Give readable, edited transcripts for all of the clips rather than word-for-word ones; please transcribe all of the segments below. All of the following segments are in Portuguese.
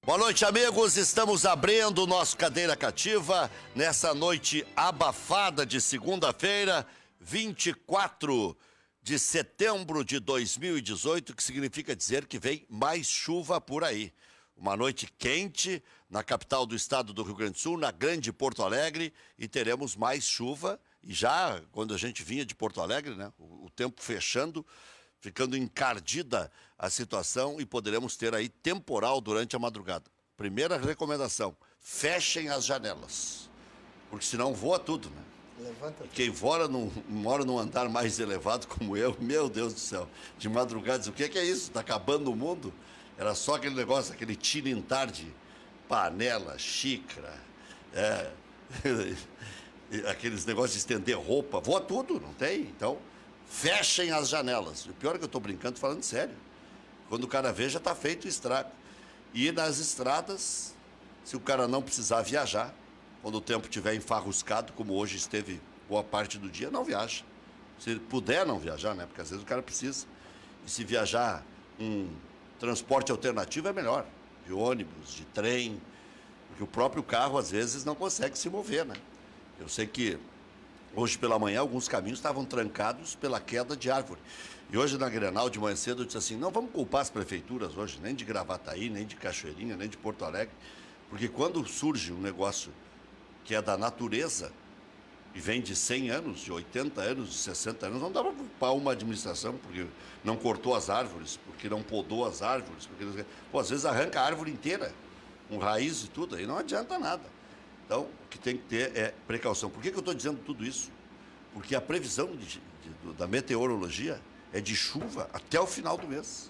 Boa noite, amigos. Estamos abrindo o nosso Cadeira Cativa nessa noite abafada de segunda-feira, 24 de setembro de 2018, que significa dizer que vem mais chuva por aí. Uma noite quente na capital do estado do Rio Grande do Sul, na grande Porto Alegre, e teremos mais chuva. E já quando a gente vinha de Porto Alegre, né, o tempo fechando, ficando encardida a situação e poderemos ter aí temporal durante a madrugada. Primeira recomendação, fechem as janelas, porque senão voa tudo, né? Levanta. Quem mora num andar mais elevado como eu, meu Deus do céu, de madrugada diz, o que é isso? Está acabando o mundo? Era só aquele negócio, aquele tilintar de panela, xícara, aqueles negócios de estender roupa, voa tudo, não tem? Então, fechem as janelas. O pior é que eu estou brincando, falando sério. Quando o cara vê, já está feito o estrago. E nas estradas, se o cara não precisar viajar, quando o tempo estiver enfarruscado, como hoje esteve boa parte do dia, não viaja. Se puder não viajar, né? Porque às vezes o cara precisa. E se viajar transporte alternativo é melhor. De ônibus, de trem, porque o próprio carro às vezes não consegue se mover, né? Eu sei que hoje pela manhã alguns caminhos estavam trancados pela queda de árvore. E hoje na Grenal, de manhã cedo, eu disse assim, não vamos culpar as prefeituras hoje, nem de Gravataí, nem de Cachoeirinha, nem de Porto Alegre, porque quando surge um negócio que é da natureza, e vem de 100 anos, de 80 anos, de 60 anos, não dá para culpar uma administração porque não cortou as árvores, porque não podou as árvores, porque pô, às vezes arranca a árvore inteira, com raiz e tudo, aí não adianta nada. Então, o que tem que ter é precaução. Por que eu estou dizendo tudo isso? Porque a previsão da meteorologia é de chuva até o final do mês.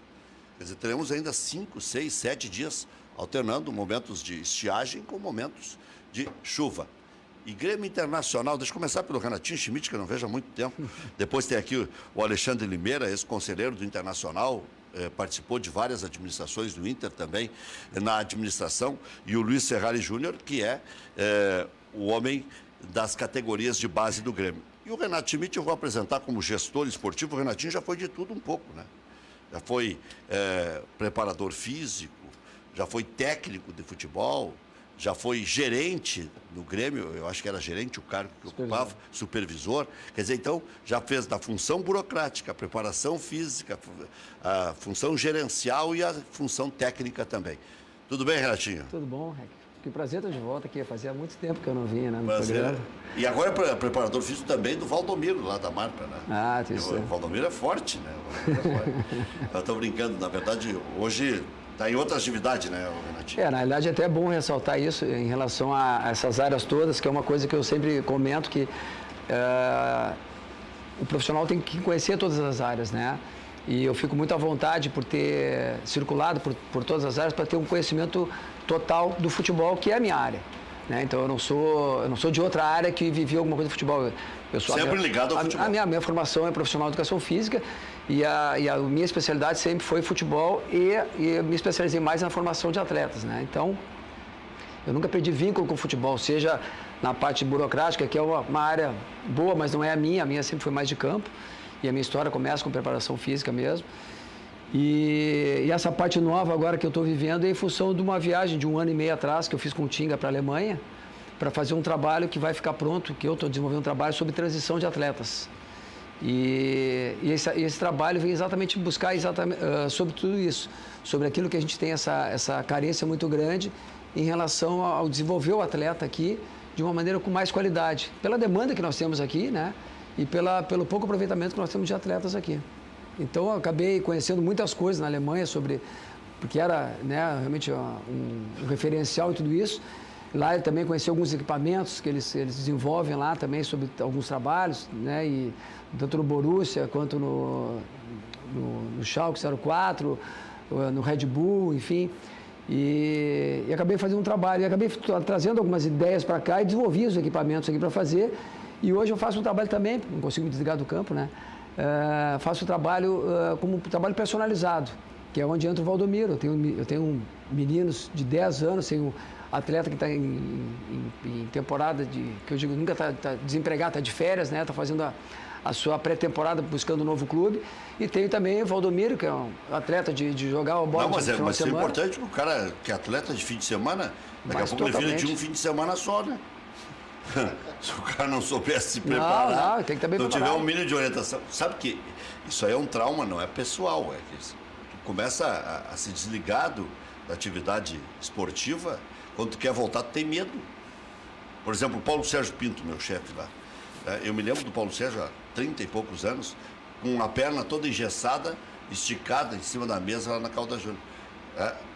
Quer dizer, teremos ainda 5, 6, 7 dias alternando momentos de estiagem com momentos de chuva. E Grêmio Internacional, deixa eu começar pelo Renatinho Schmidt, que eu não vejo há muito tempo. Depois tem aqui o Alexandre Limeira, ex-conselheiro do Internacional, participou de várias administrações do Inter também, na administração, e o Luiz Ferrari Júnior, que é o homem das categorias de base do Grêmio. E o Renato Schmidt eu vou apresentar como gestor esportivo. O Renatinho já foi de tudo um pouco, né? Já foi preparador físico, já foi técnico de futebol, já foi gerente no Grêmio, eu acho que era gerente o cargo que ocupava, supervisor. Quer dizer, então, já fez da função burocrática, a preparação física, a função gerencial e a função técnica também. Tudo bem, Renatinho? Tudo bom, Rec? Que prazer estar de volta aqui. Fazia muito tempo que eu não vinha, né? No prazer. programa. E agora é preparador físico também do Valdomiro, lá da Marpa, né? Ah, tem isso. O Valdomiro é forte, né? Eu estou brincando, na verdade, hoje está em outra atividade, né, Renatinho? Na realidade, é até bom ressaltar isso em relação a essas áreas todas, que é uma coisa que eu sempre comento, que o profissional tem que conhecer todas as áreas, né? E eu fico muito à vontade por ter circulado por todas as áreas para ter um conhecimento total do futebol, que é a minha área, né? Então eu não sou de outra área que vivia alguma coisa de futebol. Eu sou sempre ligado ao futebol. A minha formação é profissional de educação física e a minha especialidade sempre foi futebol e eu me especializei mais na formação de atletas, né? Então eu nunca perdi vínculo com o futebol, seja na parte burocrática, que é uma área boa, mas não é a minha sempre foi mais de campo. E a minha história começa com preparação física mesmo. E essa parte nova agora que eu estou vivendo é em função de uma viagem de 1 ano e meio atrás que eu fiz com o Tinga para a Alemanha, para fazer um trabalho que vai ficar pronto, que eu estou desenvolvendo um trabalho sobre transição de atletas. E esse trabalho vem exatamente buscar sobre tudo isso, sobre aquilo que a gente tem essa carência muito grande em relação ao desenvolver o atleta aqui de uma maneira com mais qualidade, pela demanda que nós temos aqui, né? E pelo pouco aproveitamento que nós temos de atletas aqui. Então, eu acabei conhecendo muitas coisas na Alemanha porque era, né, realmente um referencial e tudo isso. Lá eu também conheci alguns equipamentos que eles desenvolvem lá também sobre alguns trabalhos, né, e tanto no Borussia quanto no Schalke 04, no Red Bull, enfim. E acabei fazendo um trabalho, e acabei trazendo algumas ideias para cá e desenvolvi os equipamentos aqui para fazer. E hoje eu faço um trabalho também, não consigo me desligar do campo, né? Faço um trabalho como um trabalho personalizado, que é onde entra o Valdomiro. Eu tenho meninos de 10 anos, tenho um atleta que está em temporada que eu digo, nunca está desempregado, está de férias, né? Está fazendo a sua pré-temporada buscando um novo clube. E tenho também o Valdomiro, que é um atleta de jogar a bola Não, mas no final é de semana. importante que o cara que é atleta de fim de semana, daqui Mas a pouco ele vira de totalmente. um fim de semana só, né? Se o cara não soubesse se preparar, Não, tem que estar bem não tiver preparado. um mínimo de orientação. Sabe que isso aí é um trauma, não é pessoal. É que tu começa a se desligar da atividade esportiva, quando tu quer voltar, tu tem medo. Por exemplo, o Paulo Sérgio Pinto, meu chefe lá. Eu me lembro do Paulo Sérgio há 30 e poucos anos, com a perna toda engessada, esticada em cima da mesa lá na Calda Júnior.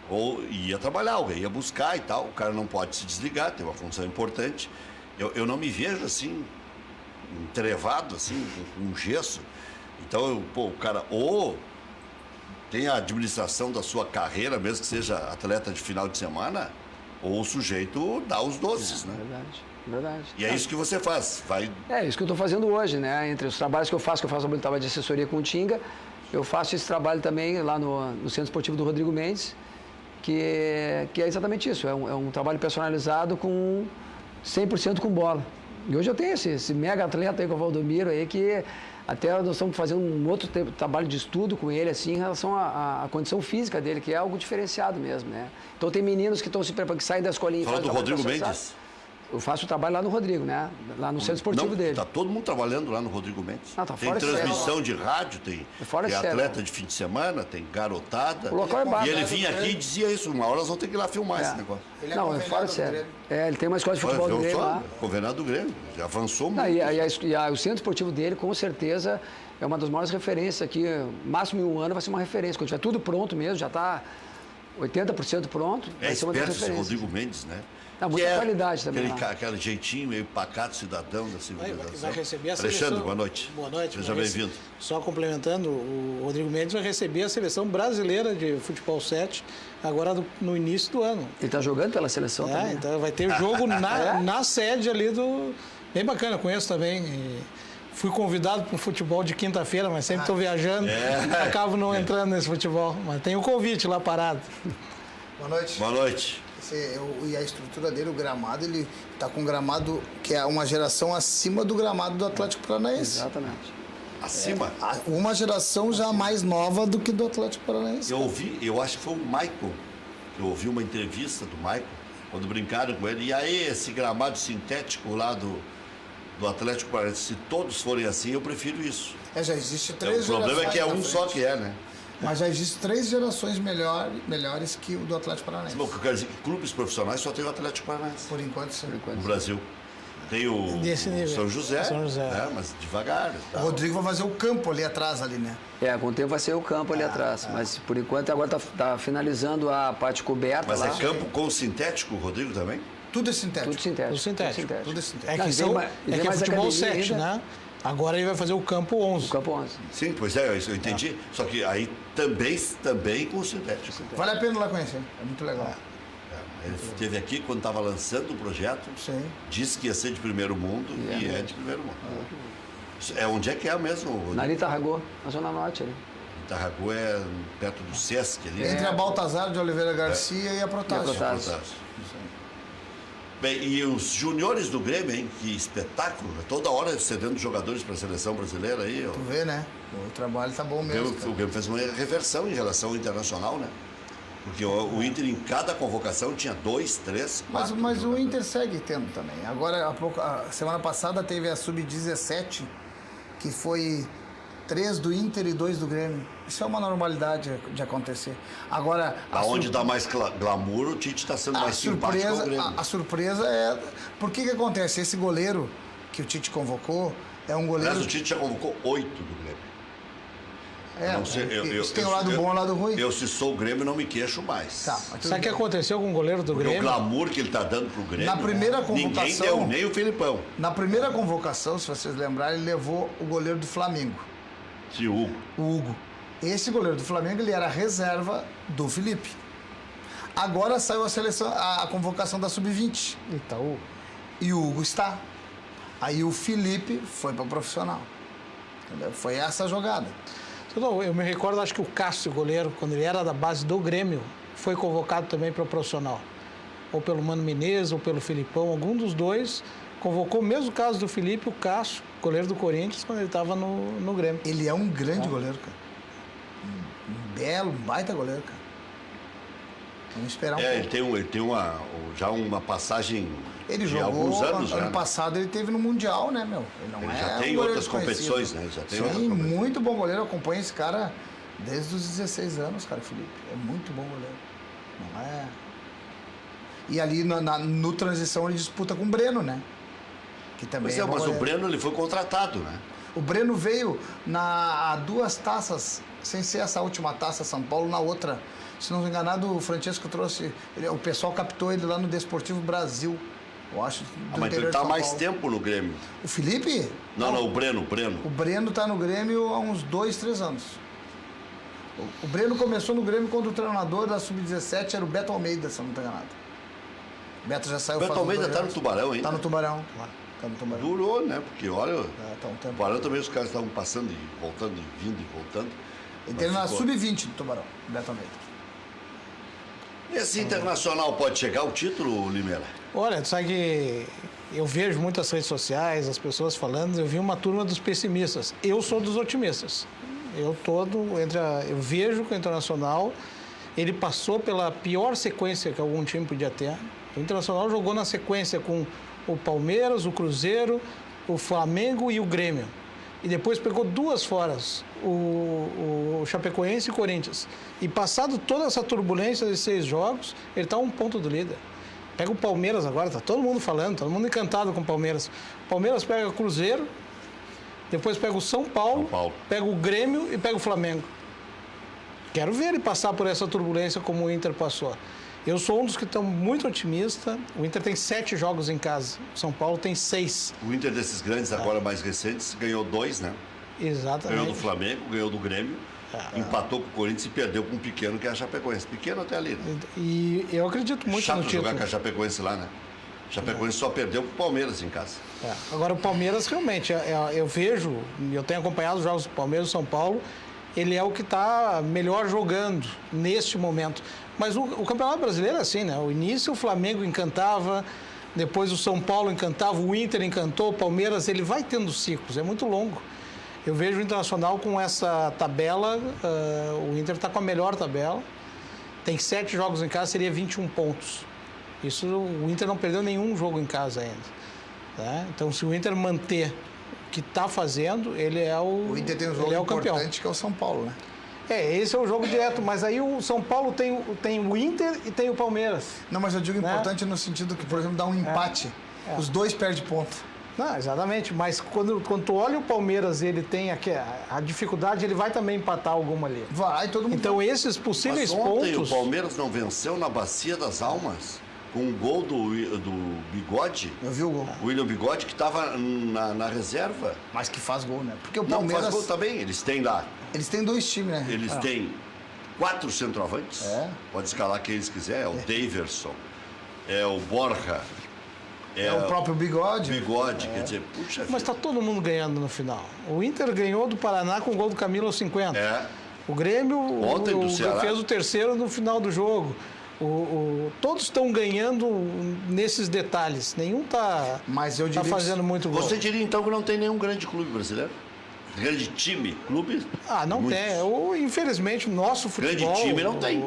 Ou ia trabalhar, alguém ia buscar e tal. O cara não pode se desligar, tem uma função importante. Eu não me vejo assim, entrevado, assim, com gesso. Então, o cara ou tem a administração da sua carreira, mesmo que seja atleta de final de semana, ou o sujeito dá os doces, né? Verdade. E é isso que você faz. É isso que eu estou fazendo hoje, né? Entre os trabalhos que eu faço um trabalho de assessoria com o Tinga, eu faço esse trabalho também lá no Centro Esportivo do Rodrigo Mendes, que é exatamente isso, é um trabalho personalizado com 100% com bola. E hoje eu tenho esse mega atleta aí com o Valdomiro aí, que até nós estamos fazendo um outro trabalho de estudo com ele, assim, em relação à condição física dele, que é algo diferenciado mesmo, né? Então tem meninos que estão se preparando, que saem da escolinha... Fala do Rodrigo Mendes. Eu faço o trabalho lá no Rodrigo, né? Lá no centro esportivo dele. Tá todo mundo trabalhando lá no Rodrigo Mendes. Não, tá tem fora transmissão de rádio, tem atleta de fim de semana, tem garotada. O local é básico. E ele vinha aqui e dizia isso, uma hora nós vamos ter que ir lá filmar esse negócio. Ele Não, é fora de sério. Ele tem uma escola de futebol do Grêmio lá. Convenado do Grêmio, já avançou muito. O centro esportivo dele, com certeza, é uma das maiores referências aqui. Máximo em um ano vai ser uma referência. Quando tiver tudo pronto mesmo, já está 80% pronto, vai ser uma das esperto esse referências. Rodrigo Mendes, né? Não, muita qualidade também. Aquele jeitinho meio pacato cidadão da civilização. Vai receber a Alexandre, seleção. boa noite. Boa noite. Seja bem-vindo. Só complementando, o Rodrigo Mendes vai receber a seleção brasileira de futebol 7 agora no início do ano. Ele está jogando pela seleção também. Então vai ter o jogo na sede ali do... Bem bacana, conheço também. Fui convidado para o futebol de quinta-feira, mas sempre estou viajando. Acabo não entrando nesse futebol. Mas tem o convite lá parado. Boa noite. Boa noite. E a estrutura dele, o gramado, ele está com um gramado que é uma geração acima do gramado do Atlético Paranaense. Exatamente. Acima? Uma geração já mais nova do que do Atlético Paranaense. Eu acho que foi o Michael. Eu ouvi uma entrevista do Michael, quando brincaram com ele. E aí, esse gramado sintético lá do Atlético Paranaense, se todos forem assim, eu prefiro isso. Já existe 3 gerações. O problema é que é um só que é, né? Mas já existem 3 gerações melhores que o do Atlético Paranaense. Bom, o que eu quero dizer é que clubes profissionais só tem o Atlético Paranaense. Por enquanto, sim. No Brasil. Tem o São José, mas devagar. O Rodrigo vai fazer o campo ali atrás, ali, né? Com o tempo vai ser o campo ali atrás. Mas por enquanto agora está finalizando a parte coberta. Mas lá. é campo com sintético, Rodrigo, também? Tudo é sintético. Tudo sintético. Tudo é sintético. É que é futebol 7, né? Agora ele vai fazer o campo 11. O campo 11. Sim, pois é, eu entendi. Só que aí também com sintético. Vale a pena ir lá conhecer. É muito legal. Ele esteve aqui quando estava lançando o projeto. Sim. Disse que ia ser de primeiro mundo e é de primeiro mundo. Onde é que é mesmo? Rodrigo? Na Itarragô, na Zona Norte ali. Itarragô é perto do Sesc ali. Entre a Baltazar de Oliveira Garcia e a Protásio. Bem, e os juniores do Grêmio, hein? Que espetáculo. Toda hora cedendo jogadores para a seleção brasileira aí. Tu vê, né? O trabalho tá bom mesmo. O Grêmio fez uma reversão em relação ao internacional, né? Porque o Inter em cada convocação tinha 2, 3, 4. Mas o Inter segue tendo também. Agora, a semana passada teve a Sub-17, que foi 3 do Inter e 2 do Grêmio. Isso é uma normalidade de acontecer. Agora, aonde dá mais glamour, o Tite está sendo mais simpático ao Grêmio. A surpresa é... Por que acontece? Esse goleiro que o Tite convocou é um goleiro... Mas o Tite já convocou 8 do Grêmio. Tem o lado bom e o lado ruim. Eu, se sou o Grêmio, não me queixo mais. Tá, sabe o que aconteceu com o goleiro do Grêmio? O glamour que ele está dando pro Grêmio. Na primeira convocação... Ninguém deu, nem o Felipão. Na primeira convocação, se vocês lembrarem, ele levou o goleiro do Flamengo. Sim, o Hugo. O Hugo. Esse goleiro do Flamengo, ele era reserva do Felipe. Agora saiu a convocação da Sub-20. Itaú. E o Hugo está. Aí o Felipe foi para o profissional. Entendeu? Foi essa a jogada. Eu me recordo, acho que o Cássio, goleiro, quando ele era da base do Grêmio, foi convocado também para o profissional. Ou pelo Mano Menezes, ou pelo Filipão, algum dos dois convocou o mesmo caso do Felipe, o Cássio, goleiro do Corinthians, quando ele estava no Grêmio. Ele é um grande goleiro, cara. Um belo, um baita goleiro, cara. Vamos esperar um pouco. Ele tem já uma passagem Ele de jogou, alguns anos. ano né? passado ele teve no Mundial, né, meu? Ele já tem outras competições, né? Já tem outras competições. Muito bom goleiro. Eu acompanho esse cara desde os 16 anos, cara, Felipe. É muito bom goleiro. Não é... E ali no transição ele disputa com o Breno, né? Que também Pois bom mas goleiro. o Breno ele foi contratado, né? O Breno veio a 2 taças, sem ser essa última taça São Paulo, na outra. Se não me enganado, o Francesco trouxe... o pessoal captou ele lá no Desportivo Brasil, eu acho. Mas ele está há mais tempo no Grêmio. O Felipe? Não, o Breno. O Breno está no Grêmio há uns 2, 3 anos. O Breno começou no Grêmio quando o treinador da Sub-17 era o Beto Almeida, se eu não estou enganado. O Beto já saiu. O Beto Almeida está no Tubarão ainda? Está no Tubarão, claro. Tá no Tubarão. Durou, né? Porque olha, Tá um o tempo. Tubarão também os caras estavam passando e voltando, e vindo e voltando. Ele Mas teve na ficou. Sub-20 do Tubarão, o Beto Almeida. Esse Internacional pode chegar ao título, Limeira? Olha, tu sabe que eu vejo muitas redes sociais, as pessoas falando, eu vi uma turma dos pessimistas. Eu sou dos otimistas. Eu vejo que o Internacional, ele passou pela pior sequência que algum time podia ter. O Internacional jogou na sequência com o Palmeiras, o Cruzeiro, o Flamengo e o Grêmio. E depois pegou 2 foras, o Chapecoense e o Corinthians. E passado toda essa turbulência de 6 jogos, ele está a 1 ponto do líder. Pega o Palmeiras agora, está todo mundo falando, todo mundo encantado com o Palmeiras. O Palmeiras pega o Cruzeiro, depois pega o São Paulo, pega o Grêmio e pega o Flamengo. Quero ver ele passar por essa turbulência como o Inter passou. Eu sou um dos que estão muito otimista. O Inter tem 7 jogos em casa. O São Paulo tem 6. O Inter desses grandes, agora mais recentes, ganhou 2, né? Exatamente. Ganhou do Flamengo, ganhou do Grêmio, empatou com o Corinthians e perdeu com um pequeno que é a Chapecoense. Pequeno até ali, né? E eu acredito muito Chato no título. jogar com a Chapecoense lá, né? A Chapecoense só perdeu pro Palmeiras em casa. Agora o Palmeiras realmente, eu vejo, eu tenho acompanhado os jogos do Palmeiras e São Paulo, ele é o que está melhor jogando neste momento. Mas o Campeonato Brasileiro é assim, né? O início o Flamengo encantava, depois o São Paulo encantava, o Inter encantou, o Palmeiras, ele vai tendo ciclos, é muito longo. Eu vejo o Internacional com essa tabela, o Inter está com a melhor tabela, tem 7 jogos em casa, seria 21 pontos. Isso, o Inter não perdeu nenhum jogo em casa ainda. Tá? Então, se o Inter manter o que está fazendo, ele é o O Inter tem um jogo campeão. importante que é o São Paulo, né? Esse é o jogo direto, mas aí o São Paulo tem o Inter e tem o Palmeiras. Não, mas eu digo Né? importante no sentido que, por exemplo, dá um empate. Os dois perdem ponto. Não, exatamente, mas quando tu olha o Palmeiras, ele tem a dificuldade, ele vai também empatar alguma ali. Vai, todo mundo. Então, esses Mas possíveis ontem pontos... o Palmeiras não venceu na Bacia das Almas com um gol do Bigode, Eu vi o gol. o William Bigode, que estava na reserva. Mas que faz gol, né? Porque o Não, Palmeiras. faz gol também. Eles têm lá. Eles têm 2 times, né? Eles têm 4 centroavantes. É. Pode escalar quem eles quiserem. É o Daverson, é o Borja, É o próprio Bigode. Bigode. Quer dizer, puxa Mas está todo mundo ganhando no final. O Inter ganhou do Paraná com o gol do Camilo aos 50. É. O Grêmio Ontem do Ceará. fez o 3º no final do jogo. Todos estão ganhando nesses detalhes. Nenhum está Mas eu diria que fazendo muito gol. Você diria então que não tem nenhum grande clube brasileiro? Grande time, clube? Não Muitos. tem. Infelizmente, o nosso futebol... Grande time não tem.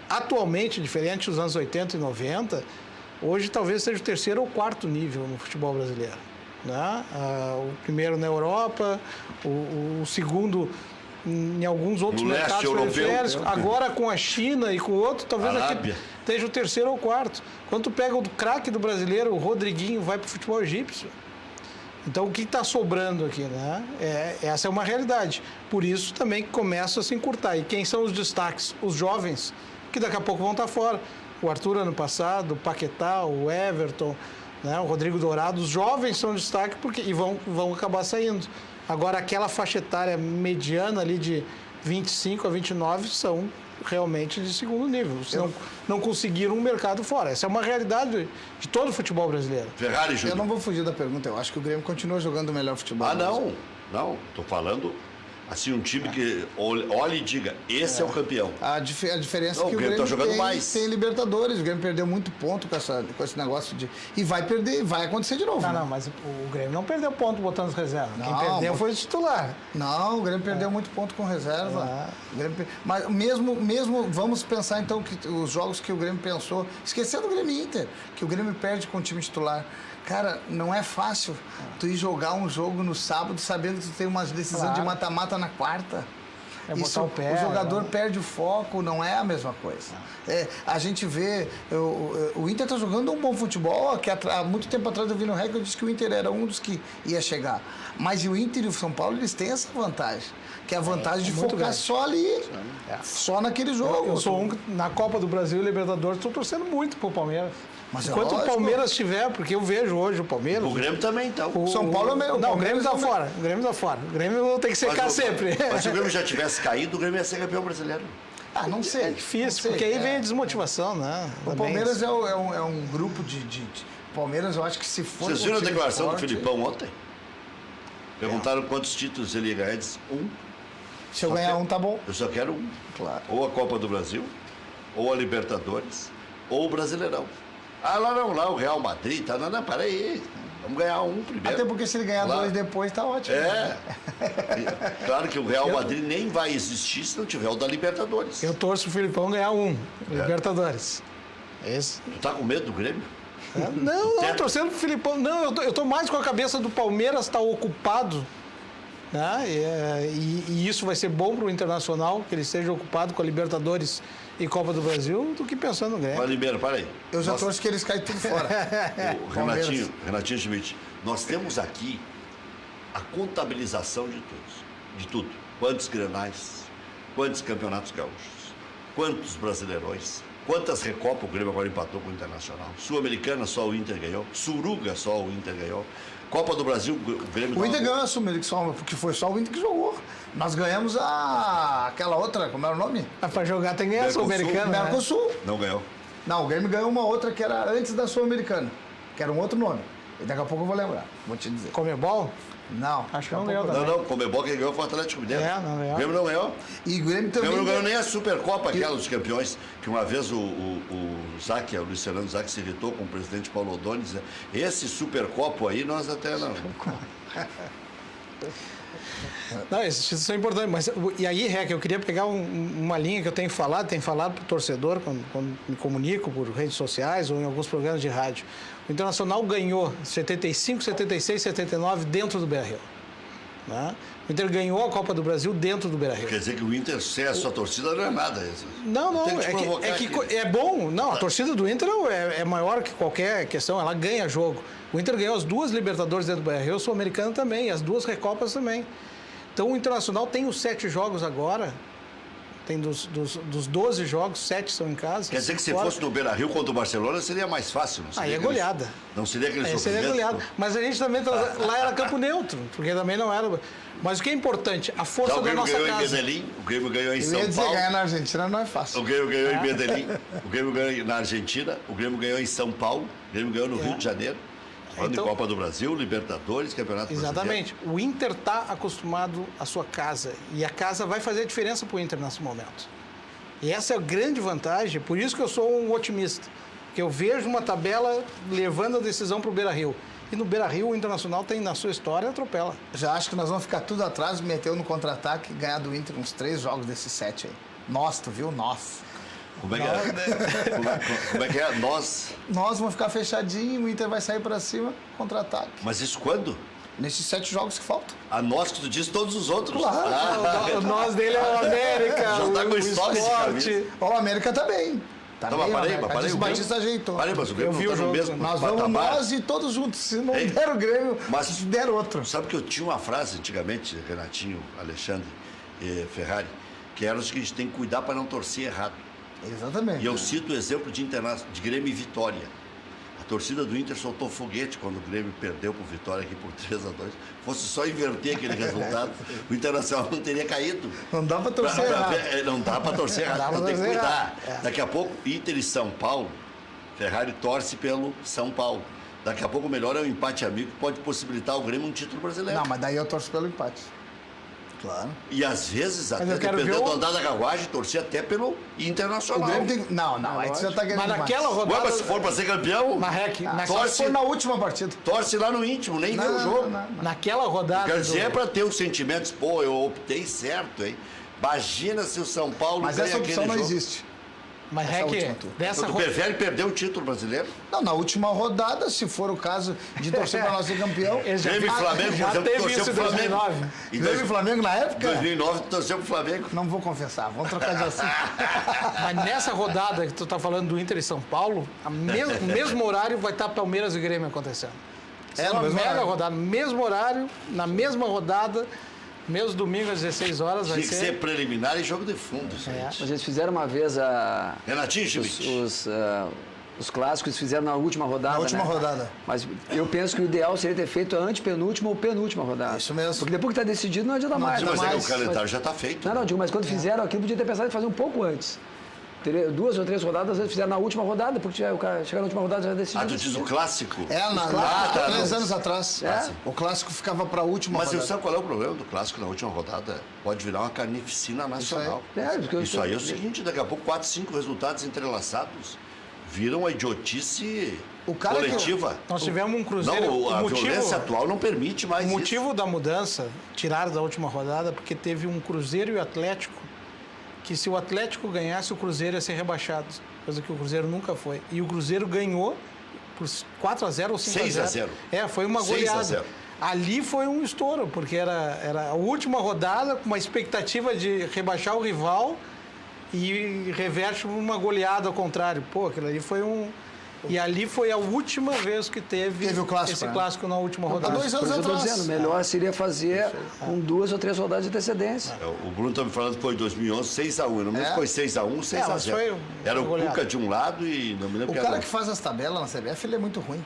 Atualmente, diferente dos anos 80 e 90, hoje talvez seja o 3º ou 4º nível no futebol brasileiro. Né? O primeiro na Europa, o segundo em alguns outros No leste mercados europeu. periféricos. Agora com a China e com outro, talvez Arábia. aqui esteja o 3º ou 4º. Quando tu pega o craque do brasileiro, o Rodriguinho, vai para o futebol egípcio. Então, o que está sobrando aqui, né? Essa é uma realidade. Por isso, também começa a se encurtar. E quem são os destaques? Os jovens, que daqui a pouco vão estar fora. O Arthur, ano passado, o Paquetá, o Everton, né? O Rodrigo Dourado. Os jovens são destaque e vão acabar saindo. Agora, aquela faixa etária mediana ali de 25 a 29 são realmente de segundo nível. Não conseguiram um mercado fora. Essa é uma realidade de todo o futebol brasileiro. Ferrari, Eu Júnior. não vou fugir da pergunta. Eu acho que o Grêmio continua jogando o melhor futebol. Não. Estou falando Assim, um time que olhe e diga, esse é o campeão. A diferença Não, é que o Grêmio tá jogando tem, mais. tem Libertadores. O Grêmio perdeu muito ponto com esse negócio de... E vai perder, vai acontecer de novo. Não, né? não, mas o Grêmio não perdeu ponto botando as reservas. Quem Não, perdeu foi o titular. Não, o Grêmio perdeu muito ponto com reserva. O Grêmio Mas mesmo, vamos pensar então que os jogos que o Grêmio pensou, esquecendo o Grêmio Inter, que o Grêmio perde com o time titular. Cara, não é fácil tu ir jogar um jogo no sábado sabendo que tu tem uma decisão de mata-mata na quarta. É botar o pé, o jogador perde o foco, não é a mesma coisa. A gente vê, o Inter está jogando um bom futebol, que há muito tempo atrás eu vi no REC, eu disse que o Inter era um dos que ia chegar. Mas o Inter e o São Paulo, eles têm essa vantagem, que é a vantagem de focar grande. só ali, só naquele jogo. Eu sou na Copa do Brasil e Libertadores, estou torcendo muito pro Palmeiras. Mas é enquanto o lógico. Palmeiras estiver, porque eu vejo hoje o Palmeiras. O Grêmio também, então. O São Paulo é meio... Não, o Grêmio tá fora. O Grêmio tá fora. O Grêmio tem que secar sempre. Mas se o Grêmio já tivesse caído, o Grêmio ia ser campeão brasileiro. Ah, não sei. É difícil, não sei, porque aí vem a desmotivação, né? O Palmeiras é um grupo de... Palmeiras, eu acho que se for... Vocês viram a declaração forte, do Filipão ontem? Perguntaram quantos títulos ele ia ganhar. Ele disse, um. Se eu ganhar um, tá bom. Eu só quero um. Claro. Ou a Copa do Brasil, ou a Libertadores, ou o Brasileirão. Ah, lá o Real Madrid, tá? Não, peraí. Vamos ganhar um primeiro. Até porque se ele ganhar Lá. 2 depois, tá ótimo. Claro que o Real Madrid nem vai existir se não tiver o da Libertadores. Eu torço o Filipão ganhar Libertadores. Esse. Tu tá com medo do Grêmio? Não, torcendo pro Filipão. Não, eu tô mais com a cabeça do Palmeiras estar ocupado. Né? E isso vai ser bom pro Internacional, que ele esteja ocupado com a Libertadores e Copa do Brasil, do que pensando no Grêmio. Mas, Ribeiro, para aí. Eu já torço que eles caem tudo fora. O Renatinho Schmidt, nós temos aqui a contabilização de tudo. Quantos grenais, quantos campeonatos gaúchos, quantos brasileirões, quantas Recopa o Grêmio agora empatou com o Internacional. Sul-Americana só o Inter ganhou, Suruga só o Inter ganhou. Copa do Brasil, o Grêmio... O Inter ganhou a Sul-Americana, porque foi só o Inter que jogou. Nós ganhamos aquela outra, como era o nome? Pra jogar tem que ganhar a Sul-Americana. Né? Mercosul. Não ganhou. Não, o Grêmio ganhou uma outra que era antes da Sul-Americana, que era um outro nome. E daqui a pouco eu vou lembrar, vou te dizer. Comebol? Não. Acho que não ganhou também. Não, Comebol quem ganhou foi o Atlético Mineiro. Não ganhou. O Grêmio não ganhou. E o Grêmio O também... Grêmio não ganhou nem a Supercopa, aquela dos campeões, que uma vez o Zac, o Luiz Fernando Zac, se irritou com o presidente Paulo Odoni, dizendo, esse Supercopa aí nós até não... Não, esses títulos são importantes. Mas, e aí, Rec, eu queria pegar uma linha que eu tenho falado para o torcedor, quando me comunico por redes sociais ou em alguns programas de rádio. O Internacional ganhou 75, 76, 79 dentro do Beira-Rio. Né? O Inter ganhou a Copa do Brasil dentro do Beira-Rio. Quer dizer que o Inter, sem a sua torcida, não é nada. Não, Tem que te provocar aqui. é bom. Não, a torcida do Inter é maior que qualquer questão, ela ganha jogo. O Inter ganhou as 2 Libertadores dentro do Beira-Rio, o Sul-Americano também, e as 2 Recopas também. Então o Internacional tem os 7 jogos agora, tem dos 12 jogos, 7 são em casa. Quer dizer que se fosse no Beira-Rio contra o Barcelona, seria mais fácil. Não seria Aí é goleada. Não seria aquele Seria sofrimento? goleada. Mas a gente também, lá era campo neutro, porque também não era... Mas o que é importante, a força Então, da nossa ganhou casa. em Medellín, o Grêmio ganhou em Eu São ia dizer, Paulo. ganhar na Argentina não é fácil. O Grêmio ganhou em Medellín, o Grêmio ganhou na Argentina, o Grêmio ganhou em São Paulo, o Grêmio ganhou no Rio de Janeiro. Falando Então- em Copa do Brasil, Libertadores, Campeonato Exatamente. O Inter está acostumado à sua casa. E a casa vai fazer a diferença para o Inter nesse momento. E essa é a grande vantagem. Por isso que eu sou um otimista. Porque eu vejo uma tabela levando a decisão para o Beira-Rio. E no Beira-Rio o Internacional tem na sua história atropela. Já acho que nós vamos ficar tudo atrás, meteu no contra-ataque e ganhar do Inter uns 3 jogos desses 7 aí. Nós, tu viu? Nós. Como é que é? Como é que é? Nós. Nós vamos ficar fechadinho, o Inter vai sair pra cima, contra-ataque. Mas isso quando? Nesses 7 jogos que faltam. A nós que tu diz todos os outros. O nós dele é o América, Já tá com o estoque de Sport. camisa. Ó, o América tá bem. Tá Não, bem, mas parei, América. parei. O Batista ajeitou. Parei, mas o Grêmio Eu vi não o tá no jogo. mesmo Nós vamos patamar. nós e todos juntos. Se não Ei, der o Grêmio, mas- se der outro. Sabe que eu tinha uma frase antigamente, Renatinho, Alexandre e Ferrari, que era o seguinte, tem que cuidar para não torcer errado. Exatamente. E eu cito o exemplo de Grêmio e Vitória. A torcida do Inter soltou foguete quando o Grêmio perdeu para o Vitória aqui por 3-2. Fosse só inverter aquele resultado, o Internacional não teria caído. Não dá pra torcer errado. Não dá para torcer errado, Dá pra não tem que torcer cuidar. errado. Daqui a pouco, Inter e São Paulo, Ferrari torce pelo São Paulo. Daqui a pouco o melhor é um empate amigo que pode possibilitar ao Grêmio um título brasileiro. Não, mas daí eu torço pelo empate. Claro. E às vezes, até eu quero ver dependendo o- do andar da carruagem, torcer até pelo O Internacional. Grêmio tem... Não, aí você já tá querendo Mas naquela demais. Ué, rodada... mas se for pra ser campeão, Na REC, Só se for na última partida. torce lá no íntimo, nem vê o jogo. naquela rodada... Quer dizer, é do- pra ter os sentimentos, pô, eu optei certo, hein? Imagina se o São Paulo Mas ganha essa opção aquele não jogo. existe. Mas essa REC, última turma. dessa Tu prefere perder o título brasileiro? Não, na última rodada, se for o caso de torcer para nós ser campeão. Grêmio e Flamengo, já por exemplo, teve torceu isso em pro Flamengo. 2009. Em Grêmio e Flamengo na época? 2009 tu torceu pro Flamengo. Não vou confessar, vamos trocar de assunto. Mas nessa rodada que tu tá falando do Inter e São Paulo, o mesmo horário vai estar Palmeiras e Grêmio acontecendo. É, no uma mesmo mega horário. rodada, mesmo horário, na mesma rodada, mesmo domingo às 16 horas vai Tinha que ser ser... preliminar e jogo de fundo. Isso aí. Mas eles fizeram uma vez Renatinho Schmidt. os clássicos, eles fizeram na última rodada. Na última né? rodada. Mas eu penso que o ideal seria ter feito a antepenúltima ou penúltima rodada. Isso mesmo. Porque depois que está decidido, não adianta mais. Mas é que o Mas- calendário já tá feito. Não, digo, mas quando fizeram aquilo, podia ter pensado em fazer um pouco antes. Teria 2 ou 3 rodadas, às vezes fizeram na última rodada, porque o cara chegar na última rodada já decidiu. Ah, tu diz o clássico? Há 3 não. anos atrás. É. O clássico ficava para a última Mas eu rodada. sabe qual é o problema do clássico na última rodada? Pode virar uma carnificina nacional. porque Isso aí é o seguinte, daqui a pouco 4, 5 resultados entrelaçados viram a idiotice O cara que- coletiva. Nós tivemos um Cruzeiro... Não, a o motivo- violência atual não permite mais O isso. motivo da mudança, tiraram da última rodada, porque teve um Cruzeiro e o Atlético, que se o Atlético ganhasse, o Cruzeiro ia ser rebaixado, coisa que o Cruzeiro nunca foi. E o Cruzeiro ganhou por 4-0 ou 5-0. 6-0. É, foi uma 6-0. goleada. Ali foi um estouro, porque era a última rodada, com uma expectativa de rebaixar o rival e reverte uma goleada ao contrário. Pô, aquilo ali foi um... E ali foi a última vez que teve o clássico, esse né? clássico na última rodada. 2 Por anos isso eu estou atrás. dizendo, melhor seria fazer com 2 ou 3 rodadas de antecedência. O Bruno tá me falando que foi em 2011, 6-1. Eu não me lembro se foi 6-1, 6-0. mas foi Era o uma goleada. Cuca de um lado e não me lembro O que cara era que faz as tabelas na CBF, ele é muito ruim.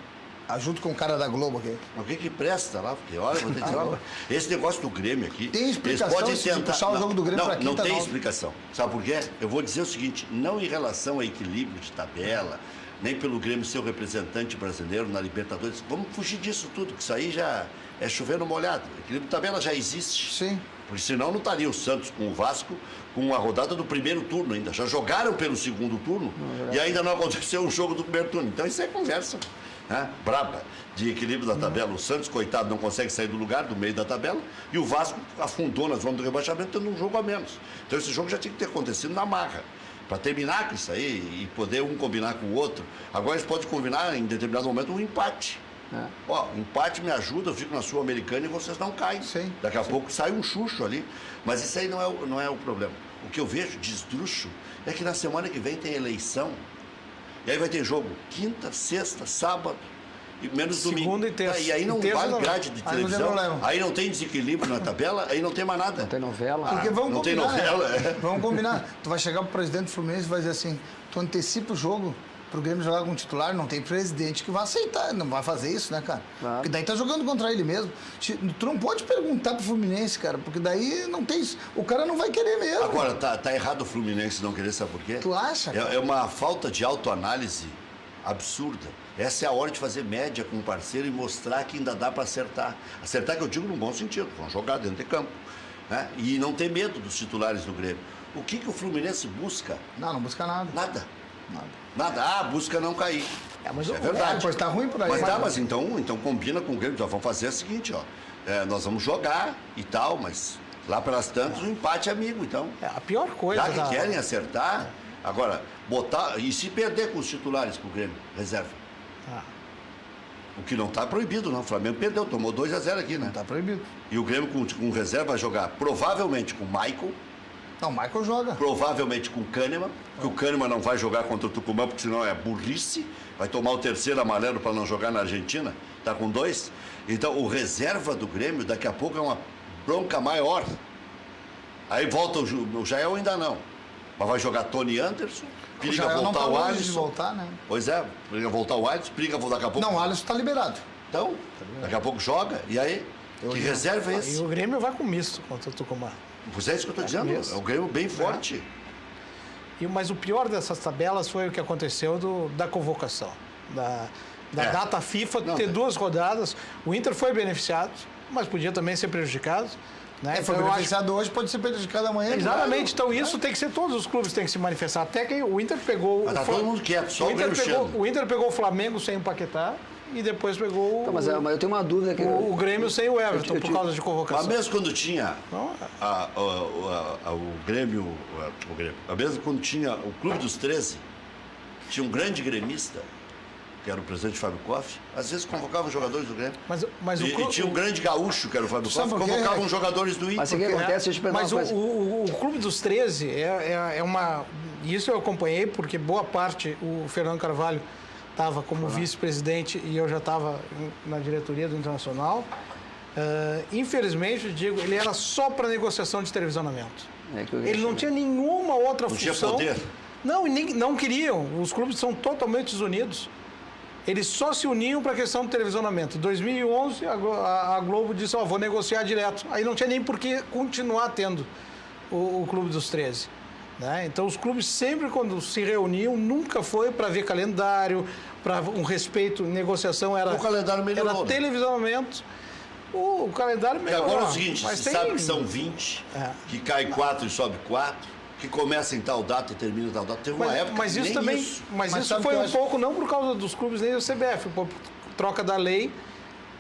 Junto com o cara da Globo aqui. O que presta lá? Porque, olha, vou te dizer, olha, esse negócio do Grêmio aqui... Tem explicação eles podem se de puxar o jogo do Grêmio pra Não quinta, tem não. explicação. Sabe por quê? Eu vou dizer o seguinte, não em relação a equilíbrio de tabela, nem pelo Grêmio ser o representante brasileiro na Libertadores. Vamos fugir disso tudo, que isso aí já é chover no molhado. O equilíbrio de tabela já existe. Sim. Porque senão não estaria o Santos com o Vasco com a rodada do primeiro turno ainda. Já jogaram pelo segundo turno e ainda não aconteceu o jogo do primeiro turno. Então isso é conversa, né? Braba, de equilíbrio da tabela. O Santos, coitado, não consegue sair do lugar, do meio da tabela, e o Vasco afundou na zona do rebaixamento tendo um jogo a menos. Então esse jogo já tinha que ter acontecido na marra. Para terminar com isso aí e poder um combinar com o outro. Agora eles podem combinar em determinado momento um empate. Ó, empate me ajuda, eu fico na Sul-Americana e vocês não caem. Sim. Daqui a pouco sai um chucho ali. Mas isso aí não é o problema. O que eu vejo de esdrúxulo é que na semana que vem tem eleição. E aí vai ter jogo quinta, sexta, sábado, e menos domingo. Segunda e terça. E aí não E terça vale não. grade de Aí não tem televisão. problema. Aí não tem desequilíbrio na tabela, aí não tem mais nada. Não tem novela. Porque vamos não tem combinar. novela, né? é. Vamos combinar. Tu vai chegar pro presidente do Fluminense e vai dizer assim, tu antecipa o jogo pro Grêmio jogar com titular, não tem presidente que vai aceitar, não vai fazer isso, né, cara? Claro. Porque daí tá jogando contra ele mesmo. Tu não pode perguntar pro Fluminense, cara, porque daí não tem isso. O cara não vai querer mesmo. Agora, tá errado o Fluminense não querer, sabe por quê? Tu acha, cara? É uma falta de autoanálise absurda. Essa é a hora de fazer média com o parceiro e mostrar que ainda dá para acertar. Acertar que eu digo no bom sentido, vão jogar dentro de campo. Né? E não ter medo dos titulares do Grêmio. O que o Fluminense busca? Não busca nada. Nada. Nada. Nada. Ah, busca não cair. mas é verdade. Pois tá ruim por aí. Mas então combina com o Grêmio. Então, vamos fazer o seguinte, ó. Nós vamos jogar e tal, mas lá pelas tantas um empate amigo, então. A pior coisa Já que querem acertar, agora, botar. E se perder com os titulares pro Grêmio, reserva. O que não está proibido, não. O Flamengo perdeu, tomou 2-0 aqui, né? Tá proibido. E o Grêmio com reserva vai jogar provavelmente com o Michael, Não, o Michael joga. provavelmente com o Kahneman, porque o Kahneman não vai jogar contra o Tucumã, porque senão é burrice. Vai tomar o terceiro amarelo para não jogar na Argentina. Tá com 2. Então, o reserva do Grêmio, daqui a pouco é uma bronca maior. Aí volta o Jael ainda não. Mas vai jogar Tony Anderson, periga Jael não voltar tá o longe de Alisson. voltar, né? Pois é, periga voltar o Alisson, periga voltar daqui a pouco. Não, o Alisson tá liberado. Então, daqui a pouco joga. E aí? Que reserva é E esse? o Grêmio vai com misto contra o Tucumã. Pois é isso que eu estou dizendo. isso. É um Grêmio bem forte. Mas o pior dessas tabelas foi o que aconteceu da convocação. Da data FIFA Não, ter né? 2 rodadas. O Inter foi beneficiado, mas podia também ser prejudicado. Né? Foi beneficiado hoje, pode ser prejudicado amanhã. Exatamente, então isso tem que ser, todos os clubes têm que se manifestar. Até que o Inter pegou... Mas tá todo mundo quieto, só o Grêmio chama. O Inter pegou o Flamengo sem o Paquetá e depois pegou Mas eu tenho uma dúvida aqui. o Grêmio sem o Everton, por causa de convocação. Mas mesmo quando tinha mesmo quando tinha o Clube dos 13, tinha um grande gremista, que era o presidente Fábio Koff, às vezes convocava os jogadores do Grêmio. E tinha um grande gaúcho, que era o Fábio Koff, convocavam os jogadores do Inter. Mas o que acontece? O Clube dos 13 é uma... Isso eu acompanhei, porque boa parte, o Fernando Carvalho estava como vice-presidente e eu já estava na diretoria do Internacional. Infelizmente, Diego, ele era só para negociação de televisionamento. Ele não tinha nenhuma outra função. Não tinha poder. Não, e nem, não queriam. Os clubes são totalmente desunidos. Eles só se uniam para a questão do televisionamento. Em 2011, a Globo disse, vou negociar direto. Aí não tinha nem por que continuar tendo o Clube dos 13. Né? Então, os clubes sempre, quando se reuniam, nunca foi para ver calendário, para um respeito, negociação, era, o calendário melhorou, era televisionamento. O calendário melhorou. E agora é o seguinte, você sabe que são 20, que cai 4 e sobe 4, que começa em tal data e termina em tal data. Teve uma época mas que isso nem também, isso. Mas isso foi um pouco, não por causa dos clubes nem do CBF, por troca da lei,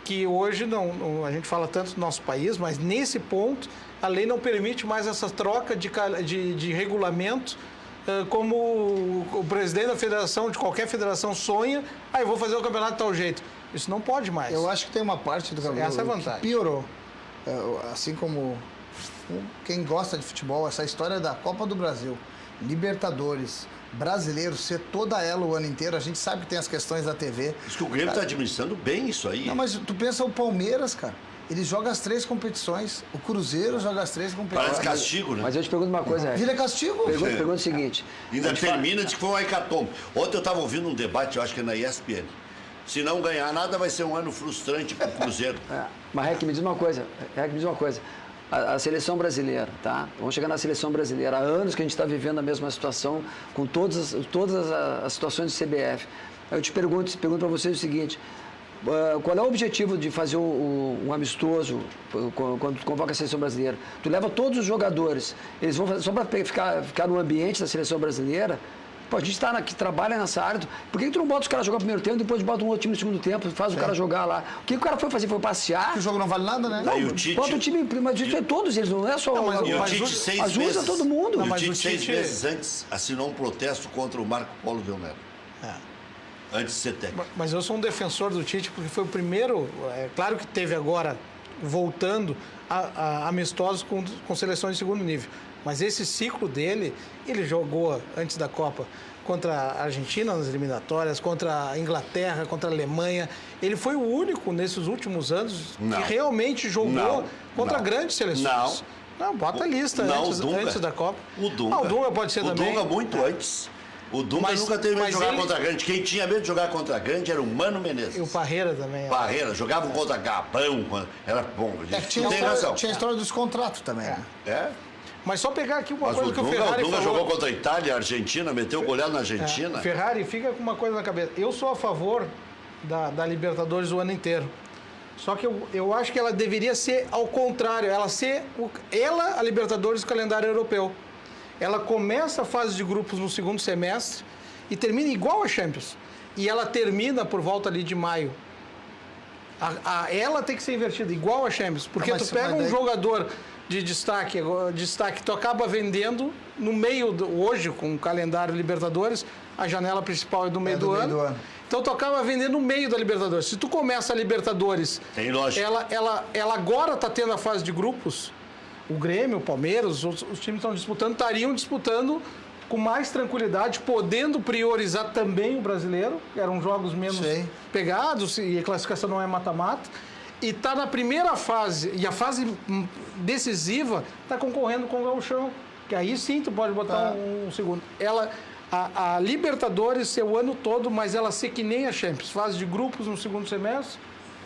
que hoje a gente fala tanto do nosso país, mas nesse ponto a lei não permite mais essa troca de regulamento, como o presidente da federação, de qualquer federação, sonha, eu vou fazer o campeonato de tal jeito. Isso não pode mais. Eu acho que tem uma parte do campeonato que piorou. Assim como quem gosta de futebol, essa história da Copa do Brasil, Libertadores, Brasileiro, ser toda ela o ano inteiro, a gente sabe que tem as questões da TV. Diz que o Grêmio está administrando bem isso aí. Não, mas tu pensa o Palmeiras, cara. Ele joga as 3 competições. O Cruzeiro joga as 3 competições. Parece castigo, né? Mas eu te pergunto uma coisa, Vira castigo? Pergunta o seguinte. Ainda termina de que foi um hecatombe. Ontem eu estava ouvindo um debate, eu acho que é na ESPN. Se não ganhar nada, vai ser um ano frustrante para o Cruzeiro. Mas, Rec, me diz uma coisa. A seleção brasileira, tá? Vamos chegar na seleção brasileira. Há anos que a gente está vivendo a mesma situação, com todas as situações do CBF. Eu te pergunto para vocês o seguinte. Qual é o objetivo de fazer um amistoso quando tu convoca a seleção brasileira? Tu leva todos os jogadores, eles vão fazer só para ficar no ambiente da seleção brasileira? Pô, a gente que trabalha nessa área. Por que tu não bota os caras jogar no primeiro tempo, depois bota um outro time no segundo tempo, faz o cara jogar lá? O que o cara foi fazer? Foi passear? Porque o jogo não vale nada, né? Não, o Tite... Bota o time, mas isso é todos eles, não é só... E o Tite 6 meses... Ajuda todo mundo. E o Tite 6 meses antes assinou um protesto contra o Marco Polo Del Nero. Antes de ser técnico. Mas eu sou um defensor do Tite, porque foi o primeiro... claro que teve agora, voltando, amistosos com seleções de segundo nível. Mas esse ciclo dele, ele jogou antes da Copa contra a Argentina nas eliminatórias, contra a Inglaterra, contra a Alemanha. Ele foi o único nesses últimos anos que realmente jogou contra grandes seleções. Não, bota a lista antes da Copa. O Dunga. O Dunga pode ser também. O Dunga muito antes. O Dunga nunca teve medo de jogar contra a Grande. Quem tinha medo de jogar contra a Grande era o Mano Menezes. E o Parreira também. Parreira, jogavam contra Gabão. Era bom. Tinha a história dos contratos também. Mas só pegar aqui uma coisa que o Ferrari falou. O Dunga jogou contra a Itália, Itália, a Argentina, meteu goleado na Argentina. Ferrari, fica com uma coisa na cabeça. Eu sou a favor da Libertadores o ano inteiro. Só que eu acho que ela deveria ser ao contrário. A Libertadores, do calendário europeu. Ela começa a fase de grupos no segundo semestre e termina igual a Champions. E ela termina por volta ali de maio. Ela tem que ser invertida, igual a Champions. Porque tu pega um jogador de destaque, tu acaba vendendo no meio, hoje, com o calendário Libertadores, a janela principal é do meio do ano. Então tu acaba vendendo no meio da Libertadores. Se tu começa a Libertadores, ela agora está tendo a fase de grupos. O Grêmio, o Palmeiras, os times que estariam disputando com mais tranquilidade, podendo priorizar também o brasileiro, que eram jogos menos pegados, e a classificação não é mata-mata, e está na primeira fase, e a fase decisiva está concorrendo com o Gauchão, que aí sim tu pode botar um segundo. A Libertadores ser o ano todo, mas ela ser que nem a Champions, fase de grupos no segundo semestre,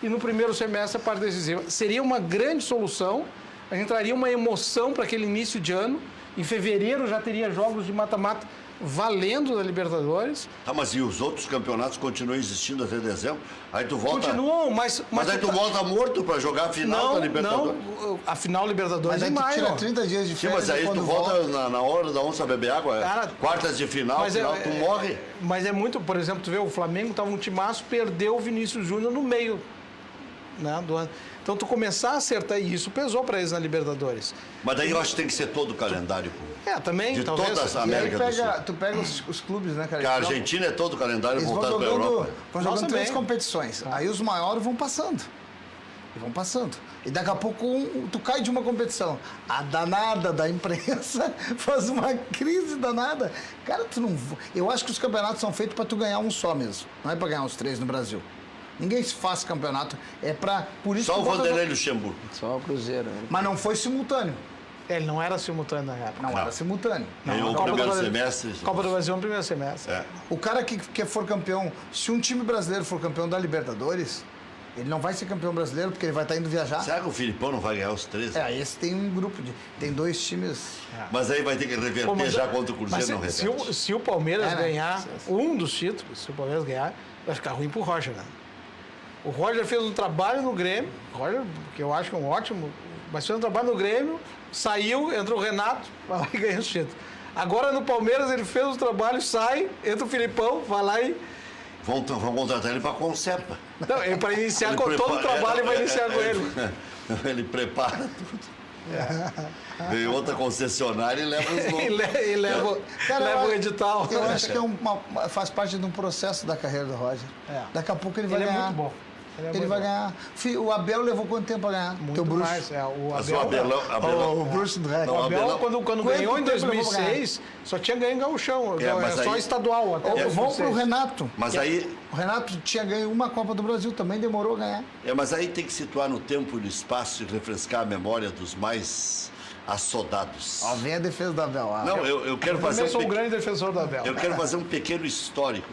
e no primeiro semestre a parte decisiva. Seria uma grande solução. A gente traria uma emoção para aquele início de ano. Em fevereiro já teria jogos de mata-mata valendo na Libertadores. Tá, mas e os outros campeonatos continuam existindo até dezembro? Aí tu volta... Continuam, Mas aí tu volta morto pra jogar a final da Libertadores? Não, a final Libertadores Mas aí em tu maio. tira 30 dias de Sim, férias. mas aí e tu quando volta na hora da onça beber água, Cara, quartas de final, tu morre. Mas é muito, por exemplo, tu vê, o Flamengo tava um timaço, perdeu o Vinícius Júnior no meio, né, do ano. Então tu começar a acertar, e isso pesou para eles na Libertadores. Mas daí eu acho que tem que ser todo o calendário. Também, De talvez. todas as E aí América do Sul. tu pega os clubes, né, cara? Porque a Argentina é todo o calendário Eles vão voltado pra jogando, Europa. vão jogando Nossa, 3 bem. competições. Aí os maiores vão passando. E vão passando. E daqui a pouco tu cai de uma competição. A danada da imprensa faz uma crise danada. Cara, tu não. Eu acho que os campeonatos são feitos para tu ganhar um só mesmo. Não é para ganhar os 3 no Brasil. Ninguém faz campeonato. É para. Por isso Só que o bota- Vanderlei Luxemburgo. Só o Cruzeiro. Né? Mas não foi simultâneo. Ele não era simultâneo na época. Não era simultâneo. Ganhou o Copa primeiro do Brasil- semestre. Copa do Brasil no primeiro semestre. É. O cara que for campeão, se um time brasileiro for campeão da Libertadores, ele não vai ser campeão brasileiro porque ele vai estar indo viajar. Será que o Filipão não vai ganhar os 3? Esse tem um grupo de. Tem 2 times. Mas aí vai ter que reverter já contra o Cruzeiro, não mas reverte. se o Palmeiras né? ganhar um dos títulos, se o Palmeiras ganhar, vai ficar ruim pro Roger, né? O Roger fez um trabalho no Grêmio, Roger, que eu acho que é um ótimo, mas fez um trabalho no Grêmio, saiu, entrou o Renato, vai lá e ganha os títulos. Agora no Palmeiras ele fez o trabalho, sai, entra o Filipão, vai lá e... Vão contratar ele para Concepa. Não, ele para iniciar Ele com todo o prepara- trabalho, vai iniciar com ele. Ele prepara tudo. Vem outra concessionária e leva os E nomes. leva, Cara, leva o eu- edital. Eu acho que faz parte de um processo da carreira do Roger. É. Daqui a pouco ele vai Ele é ganhar. muito bom. Ele é Ele muito vai bom. ganhar. O Abel levou quanto tempo a ganhar? Muito Teu bruxo. mais. O Mas Abel, o Abelão... O bruxo do Rec. Não, o Abel, Abelão- quando Quanto ganhou em tempo levou pra 2006, só tinha ganho em gauchão. mas Só aí- estadual até Vamos 2006. pro Renato. Mas aí, O Renato tinha ganho uma Copa do Brasil, também demorou a ganhar. mas aí tem que situar no tempo e no espaço e refrescar a memória dos mais assodados. Ó, vem a defesa do Abel. Não, eu quero fazer Eu sou um pequeno- grande defensor do Abel. Eu quero fazer um pequeno histórico.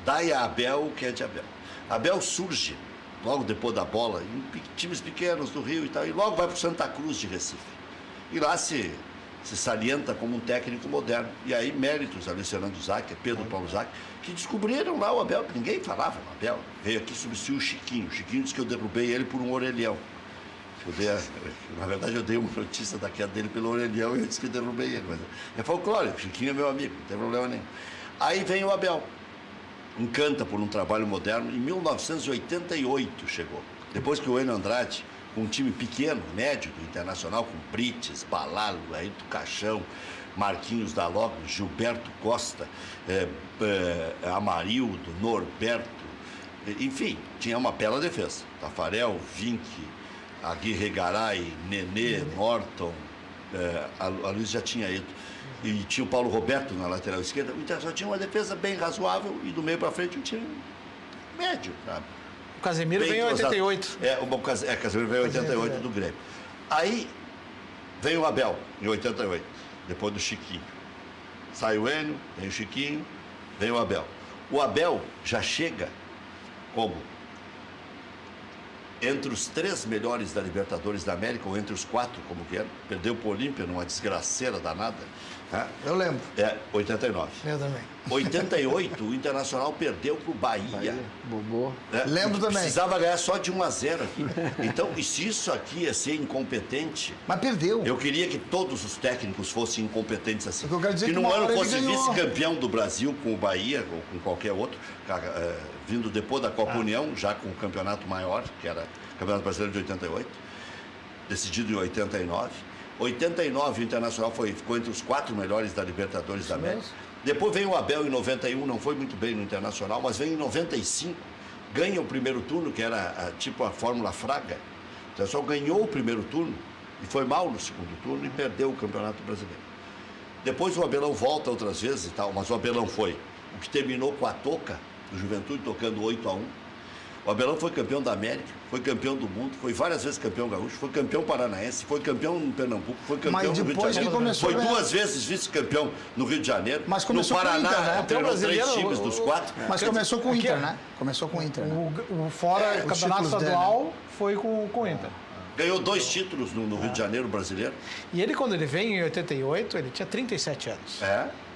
Dai a Abel o que é de Abel. Abel surge logo depois da bola em times pequenos do Rio e tal, e logo vai para o Santa Cruz de Recife. E lá se salienta como um técnico moderno. E aí méritos a Luciano Zac, a Pedro Paulo Zac, que descobriram lá o Abel, que ninguém falava no Abel. Veio aqui substituir o Chiquinho. O Chiquinho disse que eu derrubei ele por um orelhão. Na verdade, eu dei uma notícia da queda dele pelo orelhão e eu disse que derrubei ele. Mas é folclórico, Chiquinho é meu amigo, não tem problema nenhum. Aí vem o Abel, encanta por um trabalho moderno. Em 1988 chegou, depois que o Enio Andrade, com um time pequeno, médio do Internacional, com Brites, Balalo, Ayrton Caixão, Marquinhos da Lopes, Gilberto Costa, Amarildo, Norberto, enfim, tinha uma bela defesa. Tafarel, Vinck, Aguirre Garay, Nenê, Norton, a Luiz já tinha ido. E tinha o Paulo Roberto na lateral esquerda. O Internacional tinha uma defesa bem razoável e do meio para frente um time médio, sabe? O Casemiro Bem veio em entrosado. 88. Casemiro veio em 88 do Grêmio. Aí veio o Abel, em 88, depois do Chiquinho. Sai o Enio, vem o Chiquinho, vem o Abel. O Abel já chega como entre os 3 melhores da Libertadores da América, ou entre os 4, como que era. Perdeu para o Olímpia numa desgraceira danada. Né? Eu lembro. 89. Eu também. 88, o Internacional perdeu para o Bahia. Bobô. Né? Lembro também. Precisava ganhar só de 1-0 aqui. Então, e se isso aqui ia ser incompetente, Mas perdeu. eu queria que todos os técnicos fossem incompetentes assim. O que eu quero dizer é que num uma ano hora ele fosse ganhou. vice-campeão do Brasil com o Bahia ou com qualquer outro, vindo depois da Copa União, já com o campeonato maior, que era o Campeonato Brasileiro de 88, decidido em 89. 89 o Internacional ficou entre os 4 melhores da Libertadores da América. mesmo. Depois veio o Abel em 91, não foi muito bem no Internacional, mas veio em 95, ganha o primeiro turno, que era tipo a Fórmula Fraga. O Internacional ganhou o primeiro turno e foi mal no segundo turno e perdeu o Campeonato Brasileiro. Depois o Abelão volta outras vezes e tal, mas o Abelão foi o que terminou com a toca do Juventude, tocando 8-1. O Abelão foi campeão da América, foi campeão do mundo, foi várias vezes campeão gaúcho, foi campeão paranaense, foi campeão no Pernambuco, foi campeão Mas no Rio de depois Janeiro, que começou foi a ganhar. 2 vezes vice-campeão no Rio de Janeiro. Mas no começou com o Paraná, Inter, né? treinou Até o 3 brasileiro, times dos 4. Mas começou com o Aqui, Inter, ó. né? Começou com o Inter, né? O fora os campeonato títulos dele, estadual foi com o Inter. Ganhou 2 títulos no Rio de Janeiro brasileiro. E ele, quando ele veio em 88, ele tinha 37 anos.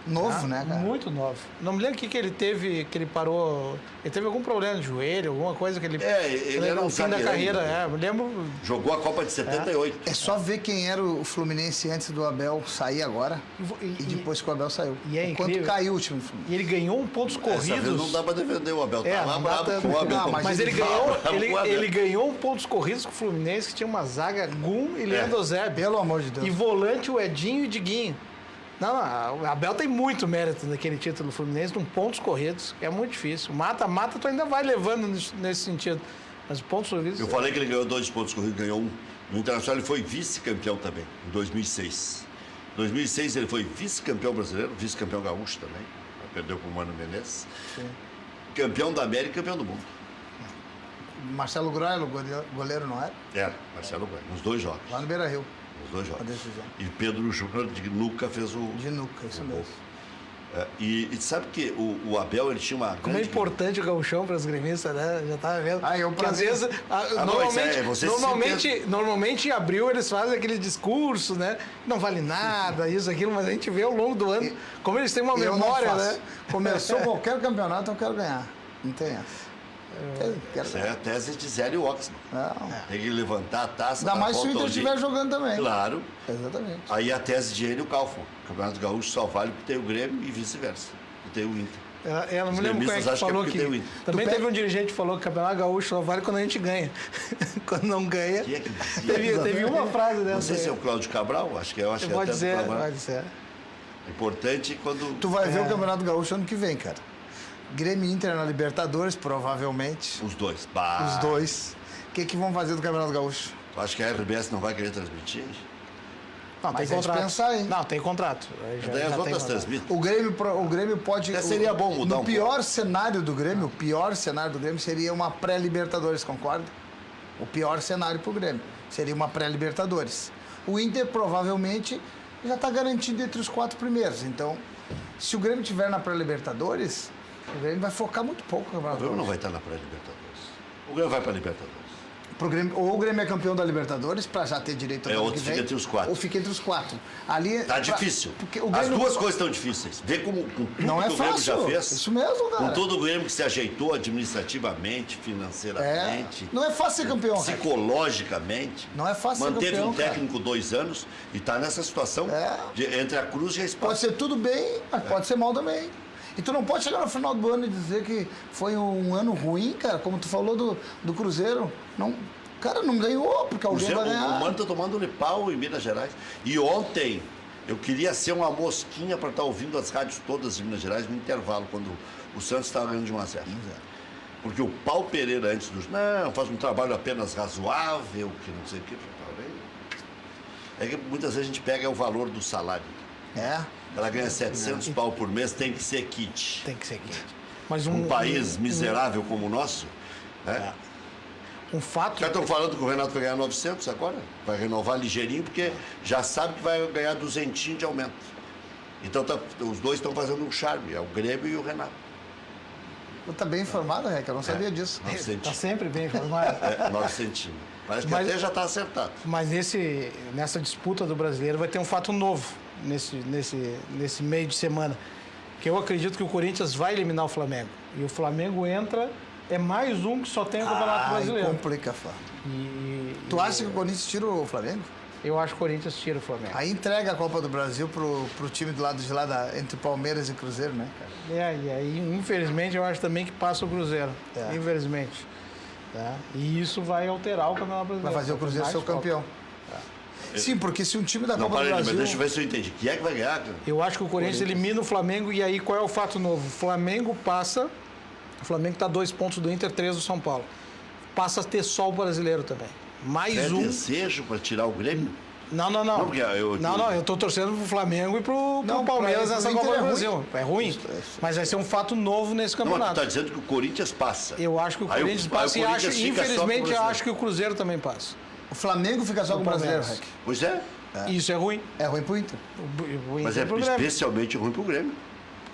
Novo, né, cara? Muito novo. Não me lembro o que ele teve, que ele parou. Ele teve algum problema de joelho, alguma coisa que ele. Ele era um no fim da zagueirão, carreira, me lembro. Jogou a Copa de 78. É só ver quem era o Fluminense antes do Abel sair agora e depois que o Abel saiu. E é Quanto incrível. caiu o time do Fluminense. E ele ganhou pontos Essa vez corridos. não dá pra defender o Abel. Tá lá não dá bravo pra- com o Abel. Não, Mas ele Tá ganhou, bravo com o Abel. ele ganhou pontos corridos com o Fluminense, que tinha uma zaga Gum e Leandro Zé. Pelo amor de Deus. E volante o Edinho e o Diguinho. Não, o Abel tem muito mérito naquele título do Fluminense, com pontos corridos, que é muito difícil. Mata-mata, tu ainda vai levando nesse sentido. Mas pontos corridos. Eu falei que ele ganhou 2 pontos corridos, ganhou 1. No Internacional ele foi vice-campeão também, em 2006. Em 2006 ele foi vice-campeão brasileiro, vice-campeão gaúcho também. Perdeu com o Mano Menezes. Sim. Campeão da América e campeão do mundo. Marcelo Groilo, goleiro, não é? Era, Marcelo Gomes, nos 2 jogos. Lá no Beira-Rio, Nos 2 a jogos. decisão. E Pedro Júnior de Nuca fez o... De nuca, isso o mesmo. gol. E sabe que o Abel, ele tinha uma Como é grande... importante o gauchão para os gremistas, né? Já tava vendo. Ah, eu Porque pra às mim- vezes, normalmente em abril eles fazem aquele discurso, né? Não vale nada, isso, aquilo, mas a gente vê ao longo do ano como eles têm uma Eu não memória, faço. né? Começou qualquer campeonato, eu quero ganhar. Não tem essa. Quero Essa é ganhar. a tese de Zélio Oxman. Não. Tem que levantar a taça. Ainda dar mais se o volta Inter ao estiver dia. jogando também. Claro. Exatamente. Aí a tese de Enio Kaufmann. O Campeonato Gaúcho só vale porque tem o Grêmio e vice-versa. Porque tem o Inter. Eu não Os me lembro quem é gremistas que acham que é falou porque que. tem o Inter. Também Tu teve pega- um dirigente que falou que o Campeonato Gaúcho só vale quando a gente ganha. Quando não ganha. Quem é que dizia? Teve uma frase dessa. Não sei se é o aí. Cláudio Cabral, acho que é até Pode do ser, Cabral. pode ser. Importante quando Tu vai ver o Campeonato Gaúcho ano que vem, cara. Grêmio e Inter na Libertadores, provavelmente. os dois. Os dois. O que vão fazer do Campeonato Gaúcho? Tu acha que a RBS não vai querer transmitir? Não, Mas tem eles contrato. pensar, hein? Não, tem contrato. Aí Daí as tem outras contrato. transmitem. O Grêmio pode. Até seria bom mudar No um pior cenário do Grêmio, o pior cenário do Grêmio seria uma pré-Libertadores, concorda? O pior cenário pro Grêmio seria uma pré-Libertadores. O Inter provavelmente já está garantido entre os 4 primeiros. Então, se o Grêmio tiver na pré-Libertadores, o Grêmio vai focar muito pouco no O Campeonato Grêmio não Gaúcho. vai estar na pré-Libertadores. O Grêmio vai para a Libertadores. Pro Grêmio, ou o Grêmio é campeão da Libertadores, para já ter direito ao ano Ou que fica vem, entre os 4. Ou fica entre os 4. Ali, Tá difícil. Porque o As Grêmio, duas coisas estão difíceis. Vê como com tudo Não é que o Grêmio fácil. já fez. Isso mesmo, cara. Com todo o Grêmio que se ajeitou administrativamente, financeiramente, Não é fácil ser campeão, cara. psicologicamente. Não é fácil ser Manteve campeão, um técnico 2 anos e está nessa situação entre a cruz e a espada. Pode ser tudo bem, mas pode ser mal também. E tu não pode chegar no final do ano e dizer que foi um ano ruim, cara, como tu falou do Cruzeiro. Não, cara, não ganhou, porque alguém vai ganhar. O Mano está tomando pau em Minas Gerais. E ontem eu queria ser uma mosquinha para estar ouvindo as rádios todas de Minas Gerais no intervalo, quando o Santos estava ganhando de 1-0. Porque o Paulo Pereira antes dos... Não, faz um trabalho apenas razoável, que não sei o que. É que muitas vezes a gente pega o valor do salário. É. Ela ganha 700 pau por mês, tem que ser kit. Tem que ser quente. Mas Um país miserável como o nosso, né? um fato. Já estão falando que o Renato vai ganhar 900 agora, vai renovar ligeirinho, porque já sabe que vai ganhar 200 de aumento. Então os dois estão fazendo um charme, é o Grêmio e o Renato. Tu tá bem informado, Rec? Eu não sabia disso. 900. Tá sempre bem informado. 900. Parece que Mas- até já está acertado. Mas nessa disputa do brasileiro vai ter um fato novo nesse meio de semana. Que eu acredito que o Corinthians vai eliminar o Flamengo. E o Flamengo entra, é mais um que só tem o Campeonato Brasileiro. Complica, Fá. E Tu acha que o Corinthians tira o Flamengo? eu acho que o Corinthians tira o Flamengo. Aí entrega a Copa do Brasil pro time do lado de lá, entre Palmeiras e Cruzeiro, né, cara? E aí, infelizmente, eu acho também que passa o Cruzeiro. É. Infelizmente. Tá? E isso vai alterar o Campeonato Brasileiro. Vai fazer o Cruzeiro Mais ser o Copa. campeão. Sim, porque se um time da Não, Copa para do aí, Brasil... mas deixa eu ver se eu entendi. Quem é que vai ganhar? Cara? Eu acho que o Corinthians elimina o Flamengo e aí qual é o fato novo? O Flamengo passa, o Flamengo está 2 pontos do Inter, 3 do São Paulo. Passa a ter só o brasileiro também. Mais É um. desejo para tirar o Grêmio? Não. Não, porque eu tô torcendo pro Flamengo e pro Não, Palmeiras pra- nessa pro Copa Inter do é Brasil. É ruim. Mas vai ser um fato novo nesse Não, mas tu campeonato. está dizendo que o Corinthians passa. Eu acho que o Aí Corinthians aí passa e Corinthians acho, fica só com o infelizmente, eu brasileiro. acho que o Cruzeiro também passa. O Flamengo fica só com o brasileiro, Palmeiras. Rec. Pois é, Isso é ruim. É ruim pro Inter. O Inter mas é pro Grêmio. especialmente ruim para o Grêmio.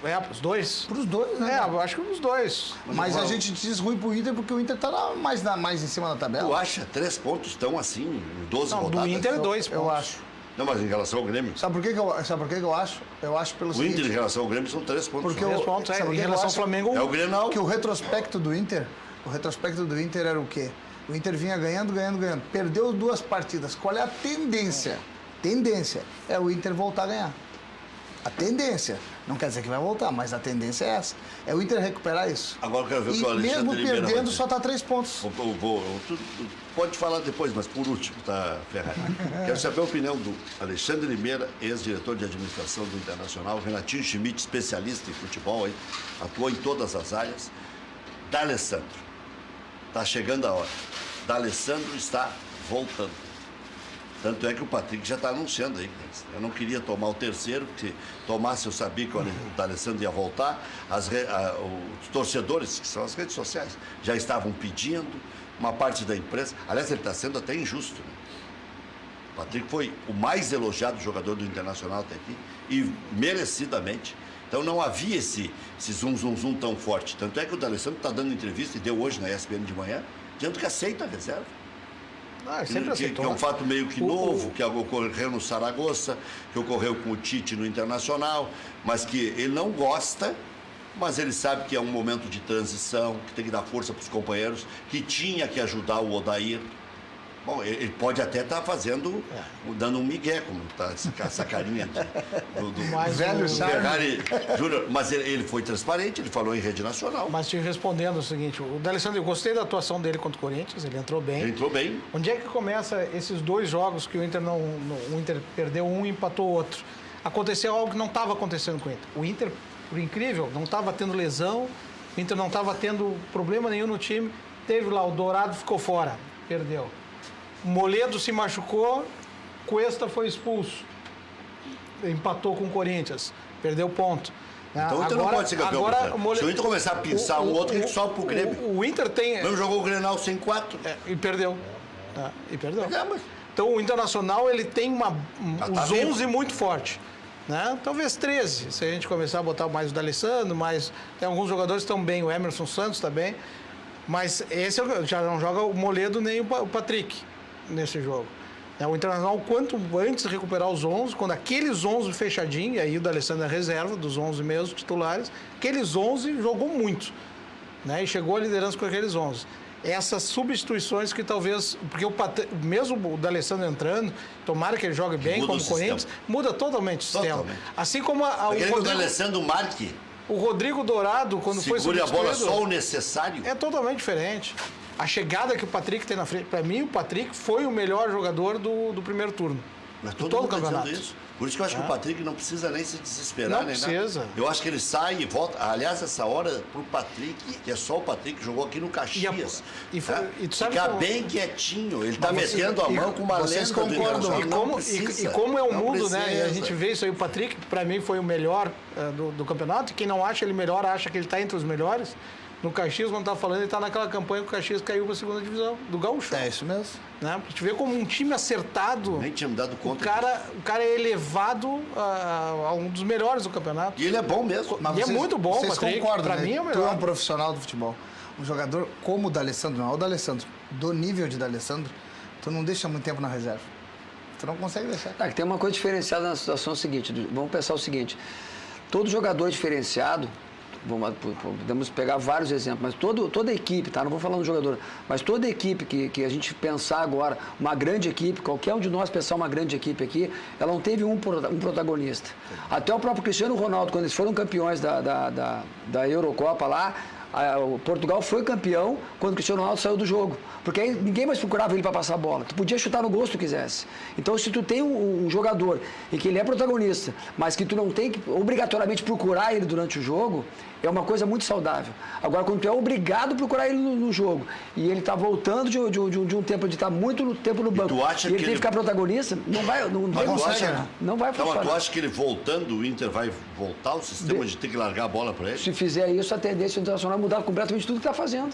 É, pros dois? Pros dois, né? É, eu acho que os dois. Mas a gente diz ruim pro Inter porque o Inter tá mais em cima da Tu tabela. acha 3 pontos tão assim, em 12 Não, rodadas? do Inter é 2 Eu pontos. acho. Não, mas em relação ao Grêmio... Sabe por que eu acho? Eu acho pelo seguinte... O Inter em relação ao Grêmio são 3 pontos. Porque 3 pontos, em relação ao Flamengo... É o Grenal. Que o retrospecto do Inter era o quê? O Inter vinha ganhando. Perdeu 2 partidas. Qual é a tendência? Tendência é o Inter voltar a ganhar. A tendência. Não quer dizer que vai voltar, mas a tendência é essa. É o Inter recuperar isso. Agora eu quero ver o E que o Alexandre mesmo Limeira vai perdendo, dizer. só está 3 pontos. Tu pode falar depois, mas por último, tá, Ferrari? Quero saber a opinião do Alexandre Limeira, ex-diretor de administração do Internacional, Renatinho Schmidt, especialista em futebol, atuou em todas as áreas. D'Alessandro. Está chegando a hora. D'Alessandro está voltando. Tanto é que o Patrick já está anunciando aí. Eu não queria tomar o terceiro, porque tomasse eu sabia que o D'Alessandro ia voltar. Os torcedores, que são as redes sociais, já estavam pedindo, uma parte da imprensa. Aliás, ele está sendo até injusto. Né? O Patrick foi o mais elogiado jogador do Internacional até aqui, e merecidamente. Então não havia esse zum tão forte. Tanto é que o D'Alessandro está dando entrevista, e deu hoje na ESPN de manhã, dizendo que aceita a reserva. Que é um fato meio que novo, que ocorreu no Saragossa, que ocorreu com o Tite no Internacional, mas que ele não gosta, mas ele sabe que é um momento de transição, que tem que dar força para os companheiros, que tinha que ajudar o Odair. Bom, ele pode até estar dando um migué, como está essa carinha do velho Ferrari Júnior. Mas ele foi transparente, ele falou em rede nacional. Mas te respondendo o seguinte, o D'Alessandro, eu gostei da atuação dele contra o Corinthians, ele entrou bem. Ele entrou bem. Onde é que começa esses 2 jogos que o Inter perdeu um e empatou o outro? Aconteceu algo que não estava acontecendo com o Inter. O Inter, por incrível, não estava tendo lesão, o Inter não estava tendo problema nenhum no time. Teve lá, o Dourado ficou fora, perdeu. Moledo se machucou, Cuesta foi expulso, empatou com o Corinthians, perdeu ponto. Então o Inter não pode ser campeão. Se o Inter começar a pensar um outro, ele sobe pro Grêmio. O Inter tem... Mesmo jogou o Grenal sem 4. E perdeu. Então o Internacional ele tem os 11 muito forte. Né? Talvez 13, se a gente começar a botar mais o D'Alessandro, mas tem alguns jogadores que estão bem, o Emerson Santos está bem, mas esse já não joga o Moledo nem o Patrick nesse jogo. O Internacional, quanto antes recuperar os 11, quando aqueles 11 fechadinhos, e aí o D'Alessandro é reserva, dos 11 mesmo titulares, aqueles 11 jogou muito, né? E chegou à liderança com aqueles 11. Essas substituições que talvez, porque mesmo o D'Alessandro entrando, tomara que ele jogue bem, como o Corinthians, muda totalmente o sistema. Assim como o D'Alessandro marque. O Rodrigo Dourado, quando foi substituído... Segure a bola só o necessário. É totalmente diferente. A chegada que o Patrick tem na frente, para mim, o Patrick foi o melhor jogador do primeiro turno. Mas todo mundo está dizendo isso. Por isso que eu acho que o Patrick não precisa nem se desesperar. Não precisa. Nada. Eu acho que ele sai e volta. Aliás, essa hora, pro Patrick, que é só o Patrick que jogou aqui no Caxias. E tu sabe ficar bem quietinho. Ele está metendo a mão com uma lenda do Internacional. E como é o mundo, né? E a gente vê isso aí. O Patrick, para mim, foi o melhor do campeonato. E quem não acha ele melhor, acha que ele está entre os melhores. No Caxias, quando estava falando, ele está naquela campanha que o Caxias caiu para a segunda divisão do Gaúcho. É isso mesmo. Né? Pra gente ver como um time acertado. Nem tinha me dado conta. O cara é elevado a um dos melhores do campeonato. E ele é bom mesmo. Mas é muito bom, vocês Patrick. Concordam, pra né? mim é o Tu melhor. é um profissional do futebol. Um jogador como o D'Alessandro, não é o D'Alessandro, do nível de D'Alessandro, tu não deixa muito tempo na reserva. Tu não consegue deixar. Tem uma coisa diferenciada na situação seguinte. Vamos pensar o seguinte. Todo jogador diferenciado, podemos pegar vários exemplos, mas toda equipe, tá? Não vou falar do jogador, mas toda equipe que a gente pensar agora, uma grande equipe, qualquer um de nós pensar uma grande equipe aqui, ela não teve um protagonista. Até o próprio Cristiano Ronaldo, quando eles foram campeões da Eurocopa lá, o Portugal foi campeão quando o Cristiano Ronaldo saiu do jogo. Porque aí ninguém mais procurava ele para passar a bola. Tu podia chutar no gol se tu quisesse. Então, se tu tem um jogador em que ele é protagonista, mas que tu não tem que obrigatoriamente procurar ele durante o jogo, é uma coisa muito saudável. Agora, quando tu é obrigado a procurar ele no jogo, e ele está voltando de um tempo de estar muito tempo no banco, e ele tem que ficar protagonista, não vai funcionar. Não vai funcionar. Então, tu acha que ele voltando, o Inter vai voltar ao sistema de ter que largar a bola para ele? Se fizer isso, a tendência internacional é mudar completamente tudo que está fazendo.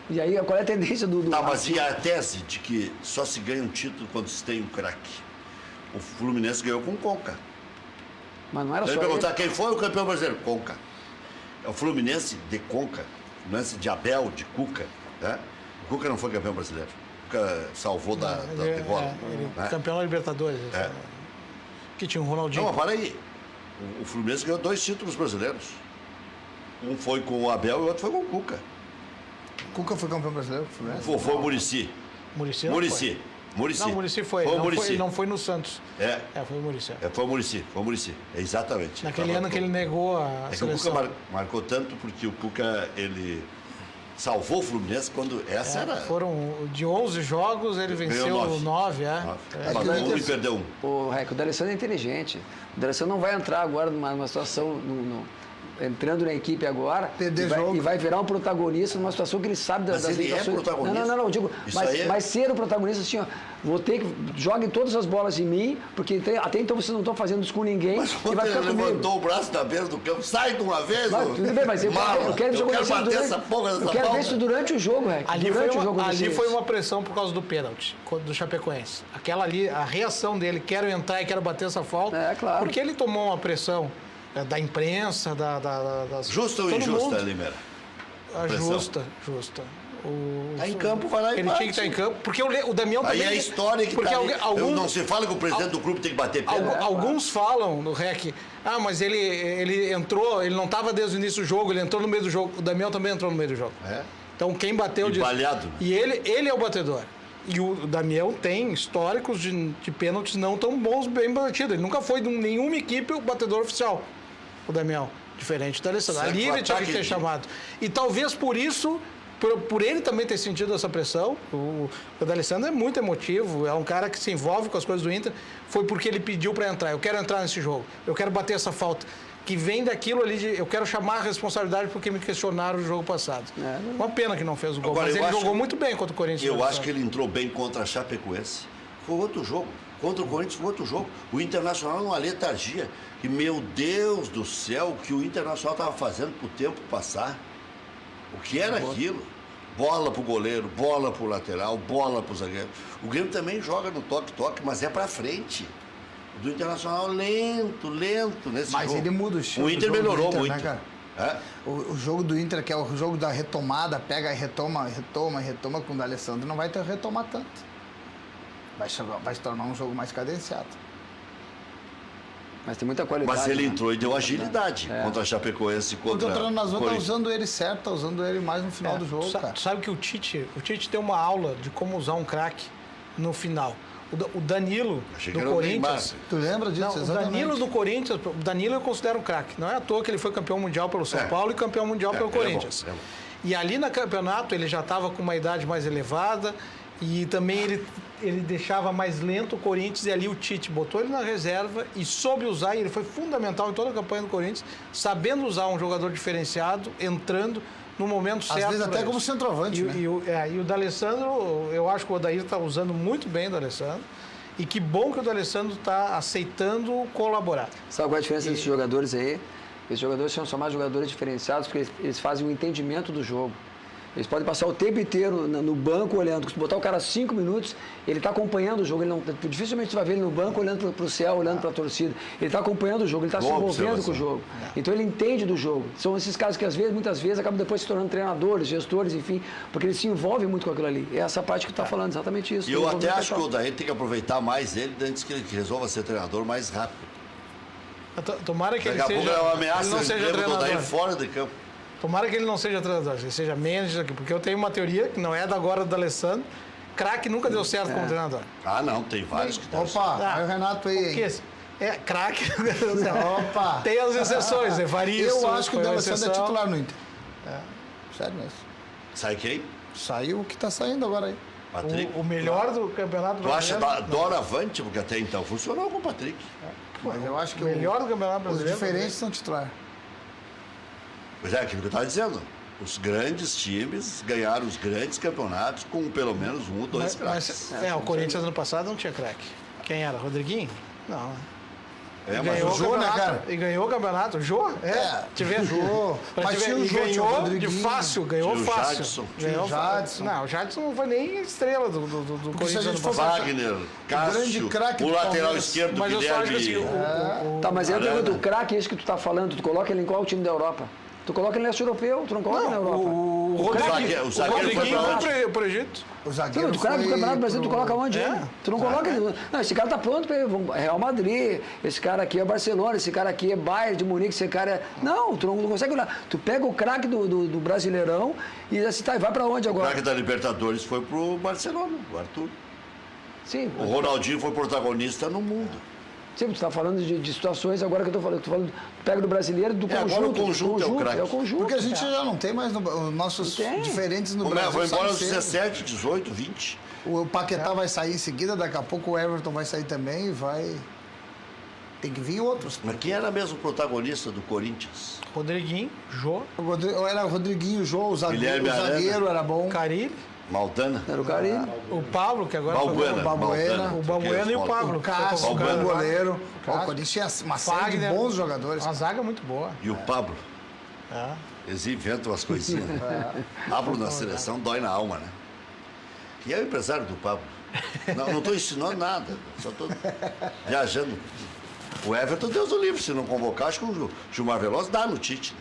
E aí, qual é a tendência do... Tá, mas e a tese de que só se ganha um título quando se tem um craque? O Fluminense ganhou com o Conca. Mas não era Ele só perguntar quem foi o campeão brasileiro? Conca. É o Fluminense de Conca, o Fluminense de Abel, de Cuca. Né? O Cuca não foi campeão brasileiro. O Cuca salvou da degola. Campeão da Libertadores. Que tinha o Ronaldinho. Não, mas para aí. O Fluminense ganhou 2 títulos brasileiros. Um foi com o Abel e o outro foi com o Cuca. Cuca foi campeão brasileiro? Foi o Muricy. Muricy não Muricy. Muricy. Não, o Muricy foi. Foi o Não, Muricy. não foi no Santos. Foi o Muricy. Foi o Muricy. Foi o Muricy. Exatamente. Naquele ano que ele negou a que o seleção. Cuca marcou tanto porque o Cuca, ele salvou o Fluminense quando essa era... Foram de 11 jogos, ele venceu 9. Mas um e perdeu um. O D'Alessandro é inteligente. O D'Alessandro não vai entrar agora numa situação, entrando na equipe agora, e vai virar um protagonista numa situação que ele sabe das ele situações. é protagonista. Não, digo, mas ser o protagonista assim, ó, vou ter que joguem todas as bolas em mim, porque até então vocês não estão fazendo isso com ninguém. Mas e vai ele ficar levantou o braço da beira do campo, sai de uma vez, tudo bem, mas eu quero bater essa porra dessa Eu quero bola. ver isso durante o jogo, Rec. Ali foi uma pressão por causa do pênalti do Chapecoense. Aquela ali, a reação dele, quero entrar e quero bater essa falta. Claro. Porque ele tomou uma pressão da imprensa, das... Justa ou injusta, Limeira? Justa. Tá em campo, vai lá e ele bate. tinha que estar em campo, porque o Damião também... Aí é a história que porque tá não se fala que o presidente do clube tem que bater pênalti. Alguns falam no REC, mas ele entrou, ele não estava desde o início do jogo, ele entrou no meio do jogo. O Damião também entrou no meio do jogo. Então quem bateu... Balhado. E ele é o batedor. E o Damião tem históricos de pênaltis não tão bons, bem batidos. Ele nunca foi de nenhuma equipe o batedor oficial, o Damião. Diferente do D'Alessandro. Ali ele tinha que ter chamado. E talvez por isso, por ele também ter sentido essa pressão, o D'Alessandro é muito emotivo, é um cara que se envolve com as coisas do Inter, foi porque ele pediu para entrar. Eu quero entrar nesse jogo, eu quero bater essa falta. Que vem daquilo ali, eu quero chamar a responsabilidade porque me questionaram no jogo passado. Uma pena que não fez o gol, mas ele jogou muito bem contra o Corinthians. Eu acho que ele entrou bem contra a Chapecoense. Foi outro jogo. Contra o Corinthians foi outro jogo. O Internacional numa letargia. E, meu Deus do céu, o que o Internacional estava fazendo pro tempo passar. O que era aquilo? Bola pro goleiro, bola pro lateral, bola pro zagueiro. O Grêmio também joga no toque-toque, mas é pra frente. Do Internacional lento nesse jogo. Mas ele muda o estilo. O Inter melhorou Inter, muito. Né, cara? O jogo do Inter, que é o jogo da retomada, pega e retoma com o D'Alessandro, não vai ter retomar tanto. Vai se tornar um jogo mais cadenciado. Mas tem muita qualidade. Mas ele entrou e deu agilidade contra a Chapecoense. Porque o treinador está usando ele certo, está usando ele mais no final do jogo, cara. Sabe que o Tite tem uma aula de como usar um craque no final. O Danilo do Corinthians. Tu lembra disso? Não, exatamente. O Danilo do Corinthians, o Danilo eu considero um craque. Não é à toa que ele foi campeão mundial pelo São Paulo e campeão mundial pelo Corinthians. Bom. E ali no campeonato ele já estava com uma idade mais elevada e também ele deixava mais lento o Corinthians, e ali o Tite botou ele na reserva e soube usar, e ele foi fundamental em toda a campanha do Corinthians, sabendo usar um jogador diferenciado, entrando no momento certo. Às vezes até como centroavante, né? E o D'Alessandro, eu acho que o Odair está usando muito bem o D'Alessandro, e que bom que o D'Alessandro está aceitando colaborar. Sabe qual é a diferença desses jogadores aí? Esses jogadores são só mais jogadores diferenciados porque eles fazem o entendimento do jogo. Eles podem passar o tempo inteiro no banco olhando. Se botar o cara 5 minutos, ele está acompanhando o jogo. Dificilmente você vai ver ele no banco olhando para o céu, olhando para a torcida. Ele está acompanhando o jogo, ele está se envolvendo com o jogo. Então ele entende do jogo. São esses caras que muitas vezes acabam depois se tornando treinadores, gestores, enfim, porque eles se envolvem muito com aquilo ali. É essa parte que tu está falando, exatamente isso. E eu até acho que o Odair tem que aproveitar mais ele antes que ele resolva ser treinador mais rápido. Tomara que ele seja. Daqui a pouco é uma ameaça não seja do treinador. Odair fora de campo. Tomara que ele não seja treinador, ele seja manager aqui, porque eu tenho uma teoria que não é da agora do Alessandro. Craque nunca deu certo como treinador. Ah, não, tem vários que dão. Opa, aí o Renato aí. Craque. Opa! Tem as exceções, Evaristo. Eu acho que o D'Alessandro é titular no Inter. Sério mesmo. Sai quem? Saiu o que está saindo agora aí. Patrick. O melhor do campeonato brasileiro. Tu acha doravante, porque até então funcionou com o Patrick. Mas eu acho que o melhor do campeonato os brasileiro. diferentes são titular. Pois é, aquilo que eu estava dizendo. Os grandes times ganharam os grandes campeonatos com pelo menos 1 ou 2 craques. O Corinthians ano passado não tinha craque. Quem era? Rodriguinho? Não. Mas o Jô, né, cara? E ganhou o campeonato. Jô? Jô. Mas tinha o Jô, tinha o ganhou Rodriguinho. de fácil, ganhou Tinha o fácil. Jadson. Ganhou Tinha o Jadson. Não, o Jadson não foi nem estrela do Corinthians ano passado. Wagner, Cássio, craque o do lateral Palmeiras. esquerdo, Mas eu só acho que assim, Guilherme. Tá, mas eu pergunto, o craque, esse que tu tá falando, tu coloca ele em qual time da Europa? Tu coloca ele no leste europeu, tu não coloca na Europa. O zagueiro foi pro Egito. O zagueiro Tu coloca no Campeonato Brasileiro, tu coloca onde? É. Tu não coloca. Não, esse cara tá pronto para Real Madrid, esse cara aqui é Barcelona, esse cara aqui é Bayern de Munique, esse cara é. Não, tu não consegue olhar. Tu pega o craque do Brasileirão e assim, tá, e vai para onde O agora? craque da Libertadores foi pro Barcelona, o Arthur. Sim, O Ronaldinho foi protagonista no mundo. sim, tu tá falando de situações agora que eu tô falando. Pega do brasileiro, do conjunto. Agora o conjunto é o craque. É o conjunto. Porque a gente já não tem mais os nossos diferentes no Brasil. Foi embora aos saem cedo. 17, 18, 20. O Paquetá vai sair em seguida, daqui a pouco o Everton vai sair também e vai... Tem que vir outros. Mas quem era mesmo o protagonista do Corinthians? Rodriguinho, Jô, Era o Rodriguinho, Jô, o Guilherme zagueiro era bom. Carilli, Maldana? Era o Carilho. o Pablo, que agora Balbuena. o Balbuena. O Balbuena e o Pablo. O Cássio, o Balbuena. goleiro. O Cássio. Corinthians tinha uma série de Fagner. bons jogadores. Uma zaga muito boa. E o Pablo? É. Eles inventam umas coisinhas. Né? Pablo na seleção dói na alma, né? E é o empresário do Pablo. Não estou ensinando nada, só estou viajando. O Everton, Deus o livre, se não convocar, acho que o Gilmar Veloz dá no Tite.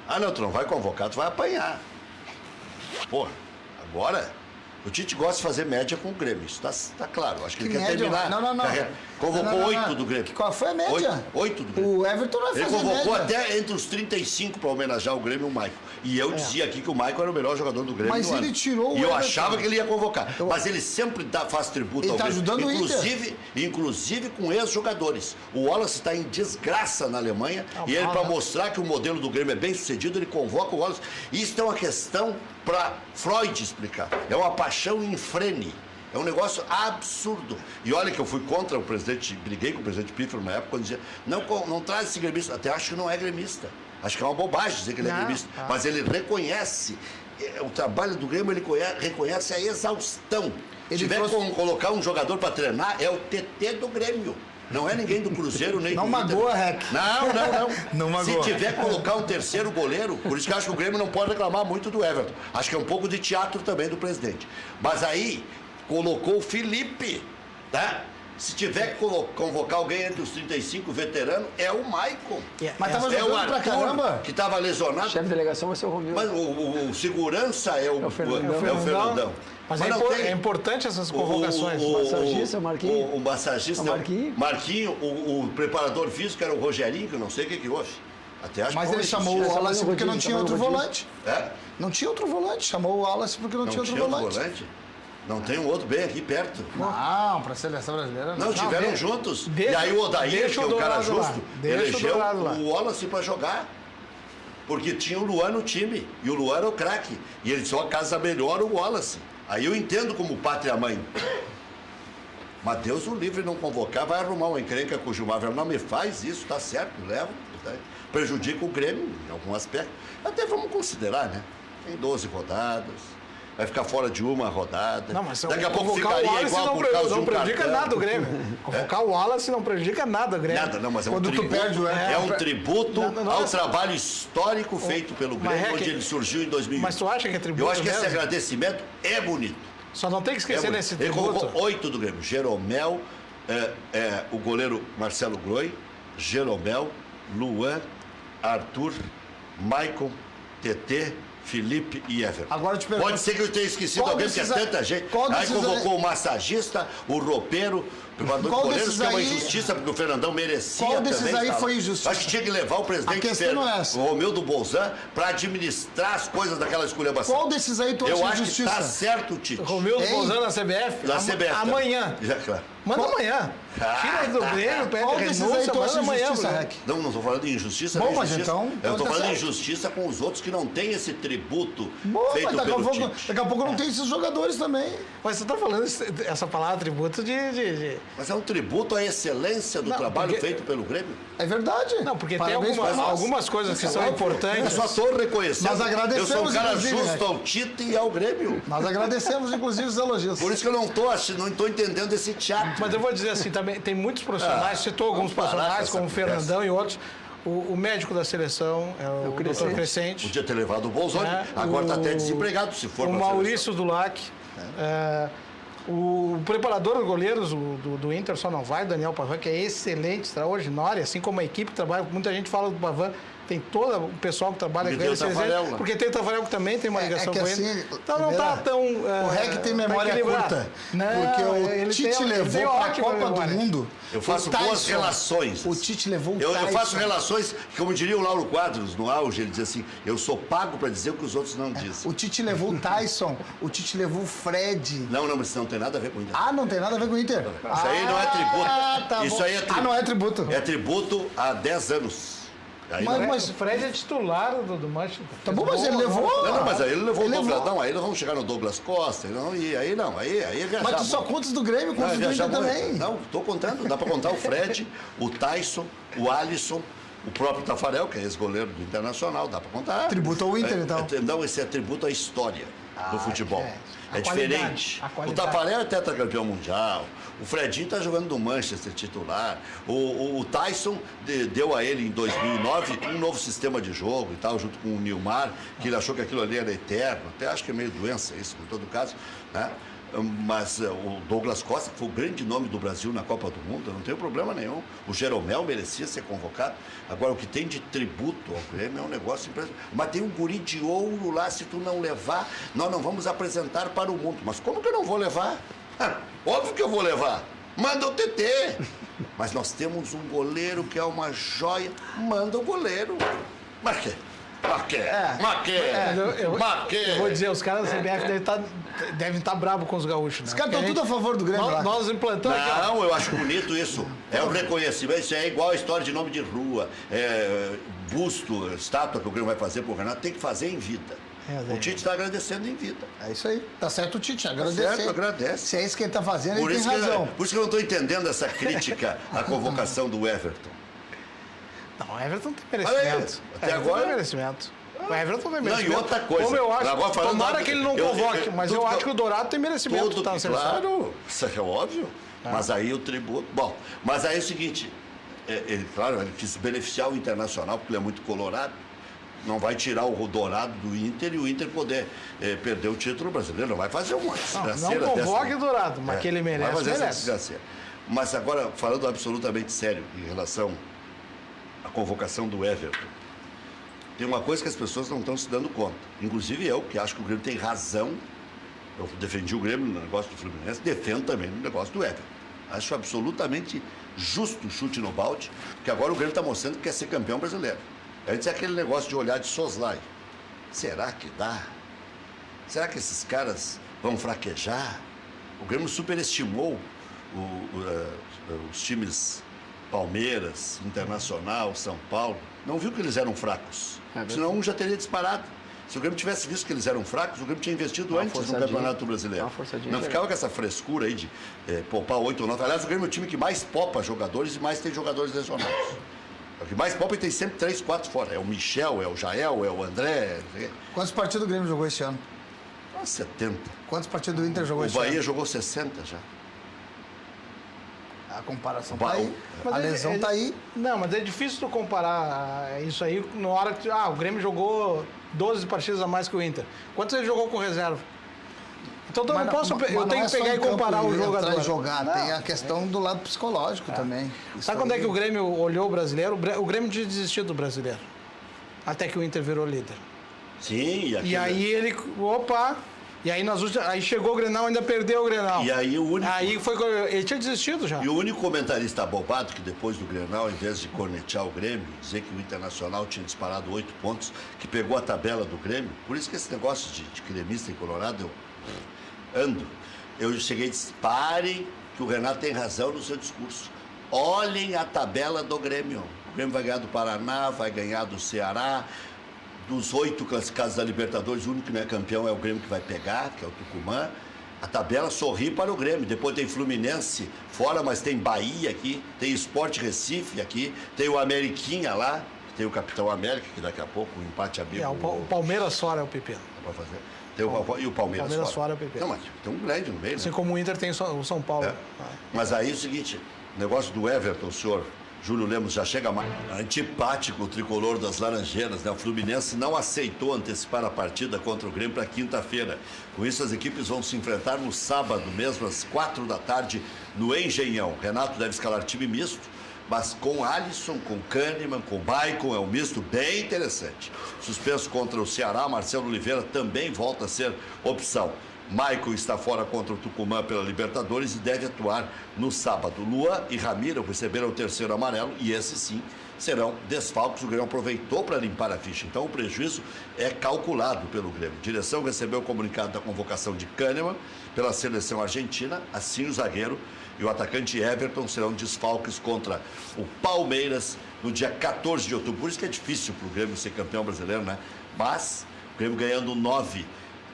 Ah, não, tu não vai convocar, tu vai apanhar. Porra, agora, o Tite gosta de fazer média com o Grêmio, isso tá claro. Acho que ele quer média? terminar. Não. Carreira. Convocou Não. 8 do Grêmio. Qual foi a média? 8 do Grêmio. O Everton vai Ele fazer convocou média. até entre os 35 para homenagear o Grêmio e o Maicon. E eu dizia aqui que o Maicon era o melhor jogador do Grêmio. Mas no ele ano. tirou o E eu Everton. achava que ele ia convocar. Mas ele sempre faz tributo Ele ao tá Grêmio. ajudando o Inter. Inclusive com ex-jogadores. O Wallace está em desgraça na Alemanha. E ele, para mostrar que o modelo do Grêmio é bem sucedido, ele convoca o Wallace. Isso é uma questão para Freud explicar. É uma paixão infrene. É um negócio absurdo. E olha que eu fui contra o presidente, briguei com o presidente Piffer na época, quando dizia, não traz esse gremista. Até acho que não é gremista. Acho que é uma bobagem dizer que ele é gremista. Mas ele reconhece, o trabalho do Grêmio, ele reconhece a exaustão. Se tiver como colocar um jogador para treinar, é o TT do Grêmio. Não é ninguém do Cruzeiro, nem Não do Inter. magoa, Rec. Não. Não magoa. Se tiver que colocar um terceiro goleiro, por isso que eu acho que o Grêmio não pode reclamar muito do Everton. Acho que é um pouco de teatro também do presidente. Mas aí, colocou o Felipe, tá? Se tiver que convocar alguém entre os 35 veteranos, é o Maicon. Mas tava É o jogando pra Arthur, caramba. que estava lesionado. Chefe de delegação vai ser o Romildo. Mas o segurança é o Fernandão. Mas não tem. é importante essas convocações. O massagista, o Marquinho. O massagista, O Marquinho. Marquinho, o preparador físico era o Rogerinho, que eu não sei o que houve. Até acho Mas que ele chamou o Rodízio, Wallace porque não Rodízio, tinha outro Rodízio. volante. É? Não tinha outro volante. Chamou o Wallace porque não tinha outro volante. Não tem um outro bem aqui perto. Não, pra seleção brasileira não. Não, estiveram juntos. deixa- E aí o Odair, deixa que é o um cara Dourado lá. justo, Deixa o elegeu Dourado lá. o Wallace para jogar. Porque tinha o Luan no time. E o Luan era o craque. E ele só casa melhor o Wallace. Aí eu entendo como pátria-mãe. Mas Deus o livre não convocar, vai arrumar uma encrenca com o Gilmar. Não me faz isso, tá certo, leva. Tá? Prejudica o Grêmio em algum aspecto. Até vamos considerar, né? Tem 12 rodadas. Vai ficar fora de uma rodada. Não, mas daqui a pouco convocar o ficaria Wallace igual não, por causa de não um prejudica cartão. nada o Grêmio. Convocar o Wallace não prejudica nada o Grêmio. Nada, não, mas é um Quando tu tributo. perde o É um tributo Não, ao mas- trabalho histórico feito pelo Grêmio, Mas é onde que- ele surgiu em 2001. Mas tu acha que é tributo Eu acho que esse mesmo? agradecimento é bonito. Só não tem que esquecer nesse Ele tributo. colocou 8 do Grêmio. Jeromel, o goleiro Marcelo Groi, Jeromel, Luan, Arthur, Maicon, TT, Felipe e Everton. Agora eu te pergunto, Pode ser que eu tenha esquecido qual alguém, porque é desses aí- tanta gente. qual Aí desses convocou aí- o massagista, o roupeiro, o preparador Qual de goleiros, desses que é uma aí- injustiça, porque o Fernandão merecia Qual desses também. aí tá lá. foi injustiça? Acho que tinha que levar o presidente A questão não é essa. o Romildo Bolzan, para administrar as coisas daquela esculhambação. Qual desses aí tu Eu acha acho que injustiça? tá certo, Tite. Romildo Ei, Bolzano na CBF? Na CBF. tá? Amanhã. Já, claro. Manda amanhã. Tira ele do Grêmio, pede Qual desses aí renúncia, tu acha manda amanhã. injustiça, Bruno. Rec? Não estou falando de injustiça. Bom, nem mas injustiça. então, Eu então estou tá falando de certo. injustiça com os outros que não têm esse tributo Bom, feito mas daqui pelo a, pouco, Tite. daqui a pouco não tem esses jogadores também. Mas você tá falando essa palavra tributo de... Mas é um tributo à excelência do Não, trabalho porque- feito pelo Grêmio. É verdade. Não, porque Parabéns tem pra nós. algumas coisas que são Eu importantes. só estou reconhecendo. Nós agradecemos, Eu sou um cara inclusive, justo né? ao Tite e ao Grêmio. Nós agradecemos, inclusive, os elogios. Por isso que eu não estou entendendo esse teatro. Mas eu vou dizer assim, também tem muitos profissionais, citou alguns vamos parar profissionais, com como o essa Fernandão e outros. O médico da seleção é o Dr. Crescente. Podia ter levado o Bolsonaro. É, Agora está o- até desempregado, se for O pra Maurício Dulac. O preparador de goleiros do Inter só não vai, o Daniel Pavan, que é excelente, extraordinário, assim como a equipe que trabalha, muita gente fala do Pavan, tem todo o pessoal que trabalha com ele. Porque tem o Tafarel que também tem uma ligação com assim, ele. Então não tá tão... O REC tem memória curta. Não, porque o Tite levou para a Copa do Mundo. Eu faço boas relações. O Tite levou o Tyson. Eu faço relações, como diria o Lauro Quadros, no auge, ele dizia assim, eu sou pago para dizer o que os outros não dizem. O Tite levou o Tyson, o Tite levou o Fred. Não, mas isso não tem nada a ver com o Inter. Ah, não tem nada a ver com o Inter? Isso aí não é tributo. Tá isso bom. aí é tributo. Não é tributo. É tributo há 10 anos. Aí Mas o Fred é titular do Manchester. Tá bom, mas ele levou. Não, mas aí ele levou o Douglas. Não, aí nós vamos chegar no Douglas Costa. Aí mas tu só contas do Grêmio, contas do Inter também. Não, tô contando. Dá pra contar o Fred, o Tyson, o Alisson, o próprio Tafarel, que é ex-goleiro do Internacional. Dá pra contar. Tributo ao Inter, então. Não, esse é tributo à história do futebol. É diferente. O Tafarel é tetracampeão mundial. O Fredinho está jogando no Manchester titular. O Tyson deu a ele em 2009 um novo sistema de jogo e tal, junto com o Nilmar, que ele achou que aquilo ali era eterno. Até acho que é meio doença isso, em todo caso, né? Mas o Douglas Costa, que foi o grande nome do Brasil na Copa do Mundo, não tem problema nenhum. O Jeromel merecia ser convocado. Agora, o que tem de tributo ao Grêmio é um negócio impressionante. Mas tem um guri de ouro lá, se tu não levar, nós não vamos apresentar para o mundo. Mas como que eu não vou levar? Óbvio que eu vou levar. Manda o TT. Mas nós temos um goleiro que é uma joia. Manda o goleiro. Mas que? Eu vou dizer, os caras da CBF devem estar bravos com os gaúchos. Né? Os caras estão tudo a favor do Grêmio lá. Nós implantamos... Não, eu acho bonito isso. É um reconhecimento. Isso é igual a história de nome de rua. Busto, estátua que o Grêmio vai fazer pro Renato, tem que fazer em vida. O Tite está agradecendo em vida. É isso aí. Tá certo o Tite, agradece. Tá certo, agradece. Se é isso que ele tá fazendo, ele tem razão. Por isso que eu não estou entendendo essa crítica à convocação do Everton. Não, o Everton tem merecimento. Até agora... tem merecimento. O Everton tem merecimento. Não, e outra coisa. Como eu acho, agora, tomara que ele não convoque, mas eu acho que o Dourado tem merecimento de estar na seleção. Claro, isso é óbvio. Mas aí o tributo... Bom, mas aí é o seguinte, claro, ele quis beneficiar o Internacional, porque ele é muito colorado. Não vai tirar o Dourado do Inter e o Inter poder perder o título brasileiro. Não vai fazer uma desgraceira não convoque o Dourado, mas que ele merece, vai fazer merece. Essa desgraceira. Mas agora, falando absolutamente sério em relação à convocação do Everton, tem uma coisa que as pessoas não estão se dando conta. Inclusive eu, que acho que o Grêmio tem razão. Eu defendi o Grêmio no negócio do Fluminense, defendo também no negócio do Everton. Acho absolutamente justo o chute no balde, porque agora o Grêmio está mostrando que quer ser campeão brasileiro. Antes é aquele negócio de olhar de soslaio. Será que dá? Será que esses caras vão fraquejar? O Grêmio superestimou os times Palmeiras, Internacional, São Paulo. Não viu que eles eram fracos. Senão um já teria disparado. Se o Grêmio tivesse visto que eles eram fracos, o Grêmio tinha investido antes no Campeonato Brasileiro. Não ficava com essa frescura aí de poupar 8 ou 9. Aliás, o Grêmio é o time que mais poupa jogadores e mais tem jogadores lesionados. O que mais poupa tem sempre 3, 4 fora. É o Michel, é o Jael, é o André. Quantos partidos o Grêmio jogou esse ano? 70. Quantos partidos do Inter jogou esse ano? O Bahia jogou 60 já. A comparação tá aí. A lesão tá aí. Não, mas é difícil tu comparar isso aí na hora que... o Grêmio jogou 12 partidas a mais que o Inter. Quantos ele jogou com reserva? Então eu não posso... Eu tenho que pegar e comparar o jogador. Jogar. Tem a questão do lado psicológico também. Sabe quando é que o Grêmio olhou o brasileiro? O Grêmio tinha desistido do brasileiro. Até que o Inter virou líder. Sim. E aí ele... Opa... E aí, aí chegou o Grenal, ainda perdeu o Grenal. E aí o único... Ele tinha desistido já. E o único comentarista abobado que depois do Grenal, em vez de cornetear o Grêmio, dizer que o Internacional tinha disparado 8 pontos, que pegou a tabela do Grêmio, por isso que esse negócio de gremista em Colorado, eu cheguei e disse, parem que o Renato tem razão no seu discurso. Olhem a tabela do Grêmio. O Grêmio vai ganhar do Paraná, vai ganhar do Ceará. Dos 8 classificados da Libertadores, o único que não é campeão é o Grêmio que vai pegar, que é o Tucumã. A tabela sorri para o Grêmio. Depois tem Fluminense fora, mas tem Bahia aqui, tem Sport Recife aqui, tem o Ameriquinha lá, tem o Capitão América, que daqui a pouco o empate abriu. O Palmeiras fora é o pepino. Para fazer. Tem e o Palmeiras fora é o pepino. Não, mas tem um grande no meio, assim né? como o Inter tem o São Paulo. Mas aí é o seguinte, o negócio do Everton, o senhor Júlio Lemos já chega mais antipático, o tricolor das Laranjeiras, né? O Fluminense não aceitou antecipar a partida contra o Grêmio para quinta-feira. Com isso, as equipes vão se enfrentar no sábado, mesmo às 4 da tarde, no Engenhão. Renato deve escalar time misto, mas com Alisson, com Kahneman, com Maicon, é um misto bem interessante. Suspenso contra o Ceará, Marcelo Oliveira também volta a ser opção. Maicon está fora contra o Tucumã pela Libertadores e deve atuar no sábado. Luan e Ramiro receberam o terceiro amarelo e esses sim serão desfalques. O Grêmio aproveitou para limpar a ficha. Então o prejuízo é calculado pelo Grêmio. A direção recebeu o comunicado da convocação de Kahneman pela seleção argentina, assim o zagueiro e o atacante Everton serão desfalques contra o Palmeiras no dia 14 de outubro. Por isso que é difícil para o Grêmio ser campeão brasileiro, né? Mas o Grêmio ganhando 9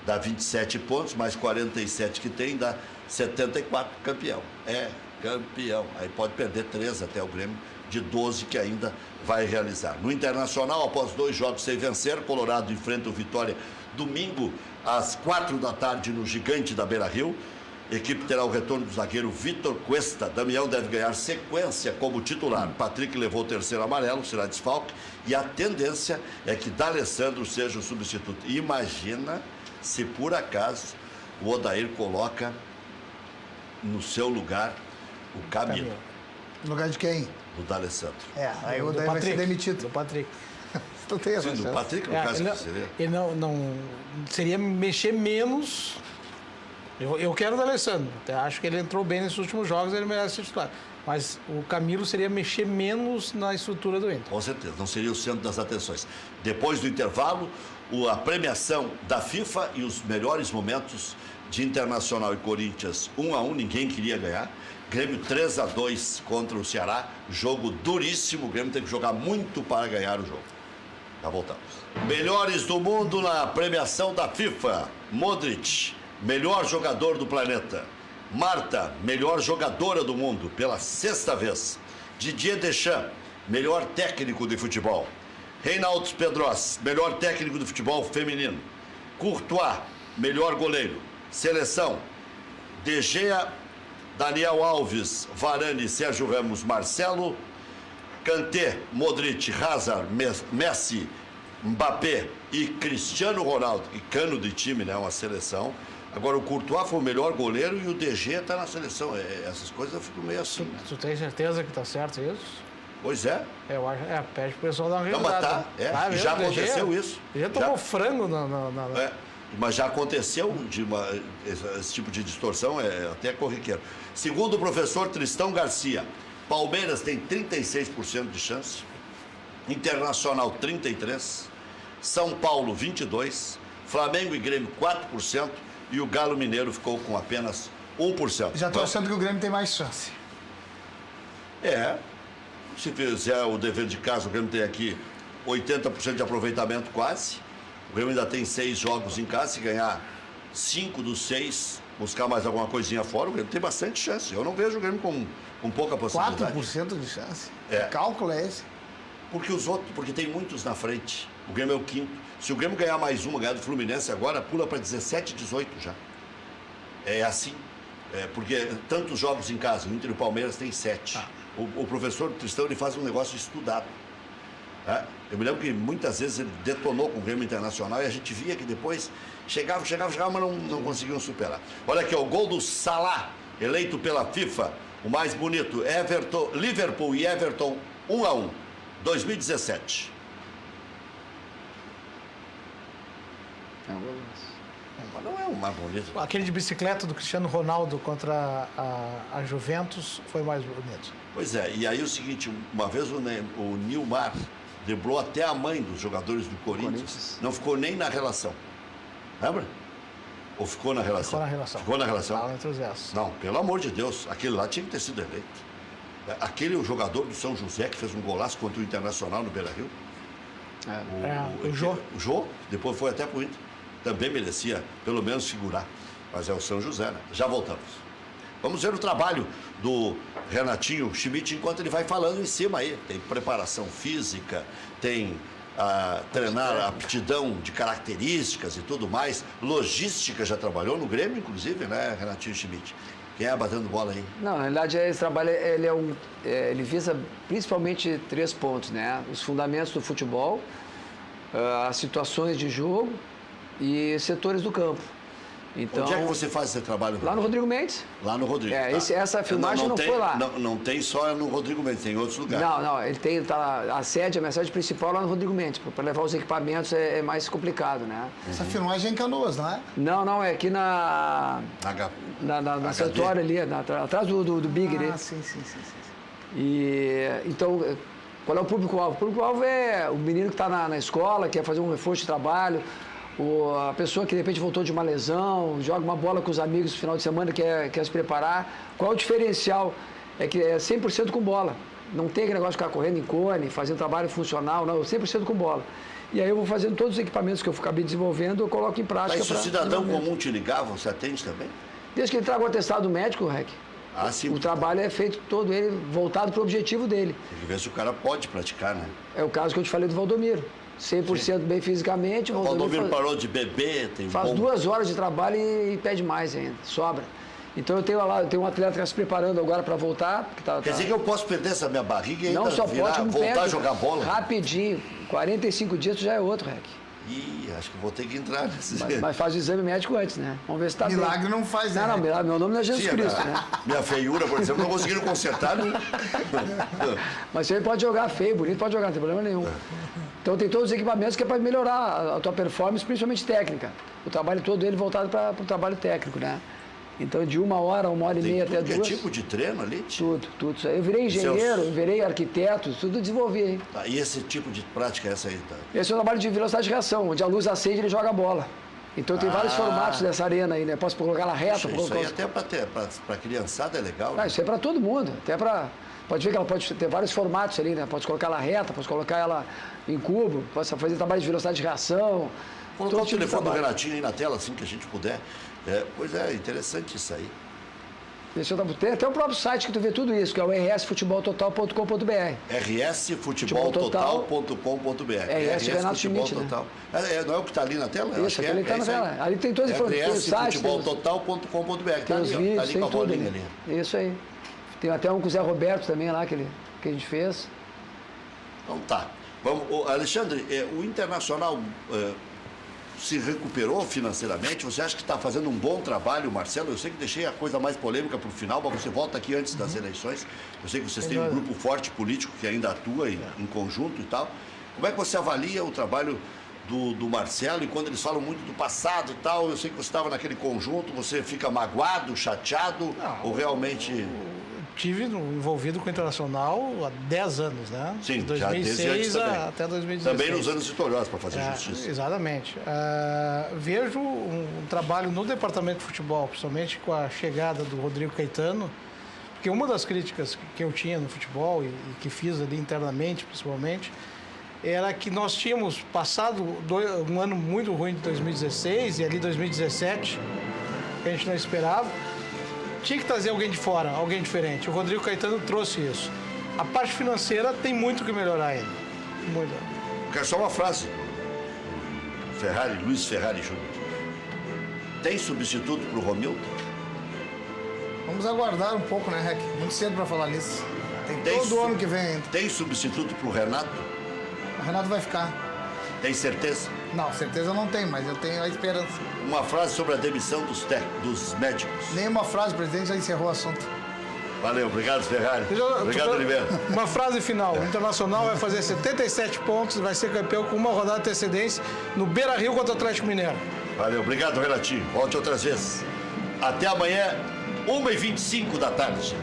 dá 27 pontos, mais 47 que tem, dá 74, campeão. É, campeão. Aí pode perder 3 até o Grêmio, de 12 que ainda vai realizar. No Internacional, após 2 jogos sem vencer, Colorado enfrenta o Vitória domingo às 4 da tarde no Gigante da Beira-Rio. A equipe terá o retorno do zagueiro Vitor Cuesta. Damião deve ganhar sequência como titular. Patrick levou o terceiro amarelo, será desfalque. E a tendência é que D'Alessandro seja o substituto. Imagina se por acaso o Odair coloca no seu lugar o Camilo. No lugar de quem? Do D'Alessandro. Aí o Odair vai ser demitido. Do Patrick. Não tem essa Sim, do chance. Patrick, no caso, que seria. Ele não seria mexer menos. Eu quero o D'Alessandro. Acho que ele entrou bem nesses últimos jogos, ele merece ser titular. Mas o Camilo seria mexer menos na estrutura do Inter. Com certeza, não seria o centro das atenções. Depois do intervalo, a premiação da FIFA e os melhores momentos de Internacional e Corinthians 1-1, ninguém queria ganhar. Grêmio 3-2 contra o Ceará, jogo duríssimo, o Grêmio tem que jogar muito para ganhar o jogo. Já voltamos. Melhores do mundo na premiação da FIFA. Modric, melhor jogador do planeta. Marta, melhor jogadora do mundo, pela 6ª vez. Didier Deschamps, melhor técnico de futebol. Reinaldo Pedrosa, melhor técnico do futebol feminino. Courtois, melhor goleiro. Seleção, De Gea, Daniel Alves, Varane, Sérgio Ramos, Marcelo, Kanté, Modric, Hazard, Messi, Mbappé e Cristiano Ronaldo. E cano de time, né? Uma seleção. Agora o Courtois foi o melhor goleiro e o De Gea está na seleção. Essas coisas eu fico meio assim. Né? Tu tem certeza que está certo isso? Pois é. Eu acho, pede pro pessoal dar uma Não, mas tá, já aconteceu isso. Já tomou frango na... Mas já aconteceu esse tipo de distorção, é até corriqueiro. Segundo o professor Tristão Garcia, Palmeiras tem 36% de chance, Internacional 33%, São Paulo 22%, Flamengo e Grêmio 4% e o Galo Mineiro ficou com apenas 1%. Já estou achando que o Grêmio tem mais chance. Se fizer o dever de casa, o Grêmio tem aqui 80% de aproveitamento quase. O Grêmio ainda tem 6 jogos em casa. Se ganhar 5 dos 6, buscar mais alguma coisinha fora, o Grêmio tem bastante chance. Eu não vejo o Grêmio com pouca possibilidade. 4% de chance? Que cálculo é esse? Porque tem muitos na frente. O Grêmio é o 5º. Se o Grêmio ganhar mais uma, ganhar do Fluminense agora, pula para 17, 18 já. É assim. Porque tantos jogos em casa, o Inter e o Palmeiras tem 7. O professor Tristão, ele faz um negócio estudado. Eu me lembro que muitas vezes ele detonou com o Grêmio Internacional e a gente via que depois chegava, mas não conseguiam superar. Olha aqui, o gol do Salah, eleito pela FIFA, o mais bonito, Liverpool e Everton 1-1, 2017. Não é o mais bonito. Aquele de bicicleta do Cristiano Ronaldo contra a Juventus foi mais bonito. Pois é, e aí o seguinte, uma vez o Nilmar driblou até a mãe dos jogadores do Corinthians. Não ficou nem na relação. Lembra? Ou ficou na relação? Ficou na relação. Ficou na relação? Fala entre os versos. Não, pelo amor de Deus, aquele lá tinha que ter sido eleito. Aquele jogador do São José que fez um golaço contra o Internacional no Beira-Rio. O Jô. O Jô, depois foi até pro Inter. Também merecia, pelo menos, figurar. Mas é o São José, né? Já voltamos. Vamos ver o trabalho do Renatinho Schmidt enquanto ele vai falando em cima aí. Tem preparação física, tem treinar a aptidão de características e tudo mais. Logística, já trabalhou no Grêmio, inclusive, né, Renatinho Schmidt? Quem é batendo bola aí? Não, na realidade, esse trabalho ele visa principalmente 3 pontos, né? Os fundamentos do futebol, as situações de jogo e setores do campo. Então, onde é que você faz esse trabalho? lá no Rodrigo Mendes. Lá no Rodrigo. É, tá. essa filmagem não tem, foi lá. Não tem só no Rodrigo Mendes, tem em outros lugares. Não, ele tem, a minha sede principal lá no Rodrigo Mendes. Para levar os equipamentos é mais complicado, né? Essa filmagem é em Canoas, não é? Não, é aqui na Santuário ali, atrás do Big ali. Sim. E, então, qual é o público-alvo? O público-alvo é o menino que está na escola, quer fazer um reforço de trabalho, a pessoa que de repente voltou de uma lesão, joga uma bola com os amigos no final de semana, quer se preparar. Qual é o diferencial? É que é 100% com bola. Não tem aquele negócio de ficar correndo em cone, fazendo trabalho funcional, não, 100% com bola. E aí eu vou fazendo todos os equipamentos que eu acabei desenvolvendo, eu coloco em prática. Mas se o cidadão comum te ligar, você atende também? Desde que ele traga o atestado médico, Rec. Sim. O trabalho é feito todo ele voltado para o objetivo dele. Tem que ver se o cara pode praticar, né? É o caso que eu te falei do Valdomiro. 100% bem fisicamente. O Valdomiro parou de beber, tem faz 2 horas de trabalho e pede mais ainda, sobra. Então eu tenho um atleta que está se preparando agora para voltar. Quer dizer que eu posso perder essa minha barriga e ainda não só pode, voltar a jogar bola? Rapidinho, 45 dias tu já é outro, Rec. Ih, acho que vou ter que entrar nesse... Mas faz o exame médico antes, né? Vamos ver se está bem. Milagre não faz, né? Não, milagre, meu nome não é Jesus Cristo, né? Minha feiura, por exemplo, não conseguiram consertar. Mas você pode jogar feio, bonito, pode jogar, não tem problema nenhum. Então tem todos os equipamentos que é para melhorar a tua performance, principalmente técnica. O trabalho todo ele voltado para o trabalho técnico, né? Então de 1 hora, 1 hora e meia até 2. Que tipo de treino ali? Tudo isso aí. Eu virei engenheiro, eu virei arquiteto, tudo desenvolvi, hein? Tá, e esse tipo de prática é essa aí? Tá? Esse é o trabalho de velocidade de reação, onde a luz acende e ele joga a bola. Então tem vários formatos dessa arena aí, né? Posso colocar ela reta. Isso aí até para criançada é legal, né? Isso é para todo mundo, até para... Pode ver que ela pode ter vários formatos ali, né? Pode colocar ela reta, pode colocar ela em cubo, pode fazer trabalho de velocidade de reação. Colocar o telefone do Renatinho aí na tela, assim que a gente puder. Pois é, interessante isso aí. Tem até o próprio site que tu vê tudo isso, que é o rsfuteboltotal.com.br. rsfuteboltotal.com.br. RS Renato Schmidt, né? Não é o que está ali na tela? Isso, aquele está na tela. Ali tem todas as informações. rsfuteboltotal.com.br. Tem os vídeos, ali tem com a tudo. bolinha ali. Isso aí. Tem até um com o Zé Roberto também lá, que a gente fez. Então tá. Vamos, Alexandre, o Internacional se recuperou financeiramente? Você acha que está fazendo um bom trabalho, Marcelo? Eu sei que deixei a coisa mais polêmica para o final, mas você volta aqui antes das eleições. Eu sei que vocês têm um grupo forte político que ainda atua em conjunto e tal. Como é que você avalia o trabalho do Marcelo? E quando eles falam muito do passado e tal, eu sei que você estava naquele conjunto, você fica magoado, chateado, ou realmente... Tive envolvido com o Internacional há 10 anos, né? Sim, de 2006 já até 2016. Também nos anos vitoriosos, para fazer justiça. Exatamente. Vejo um trabalho no departamento de futebol, principalmente com a chegada do Rodrigo Caetano, porque uma das críticas que eu tinha no futebol e que fiz ali internamente, principalmente, era que nós tínhamos passado um ano muito ruim de 2016 e ali 2017, que a gente não esperava. Tinha que trazer alguém de fora, alguém diferente. O Rodrigo Caetano trouxe isso. A parte financeira tem muito que melhorar ainda. Muito. Quero só uma frase. Luiz Ferrari Júnior. Tem substituto para o Romildo? Vamos aguardar um pouco, né, Rec? Muito cedo para falar nisso. Tem todo ano que vem ainda. Tem substituto para o Renato? O Renato vai ficar. Tem certeza? Não, certeza não tem, mas eu tenho a esperança. Uma frase sobre a demissão dos médicos. Nenhuma frase, o presidente já encerrou o assunto. Valeu, obrigado, Ferrari. Obrigado, Oliveira. Uma frase final. O Internacional vai fazer 77 pontos e vai ser campeão com uma rodada de antecedência no Beira-Rio contra o Atlético Mineiro. Valeu, obrigado, Renatinho. Volte outras vezes. Até amanhã, 1h25 da tarde.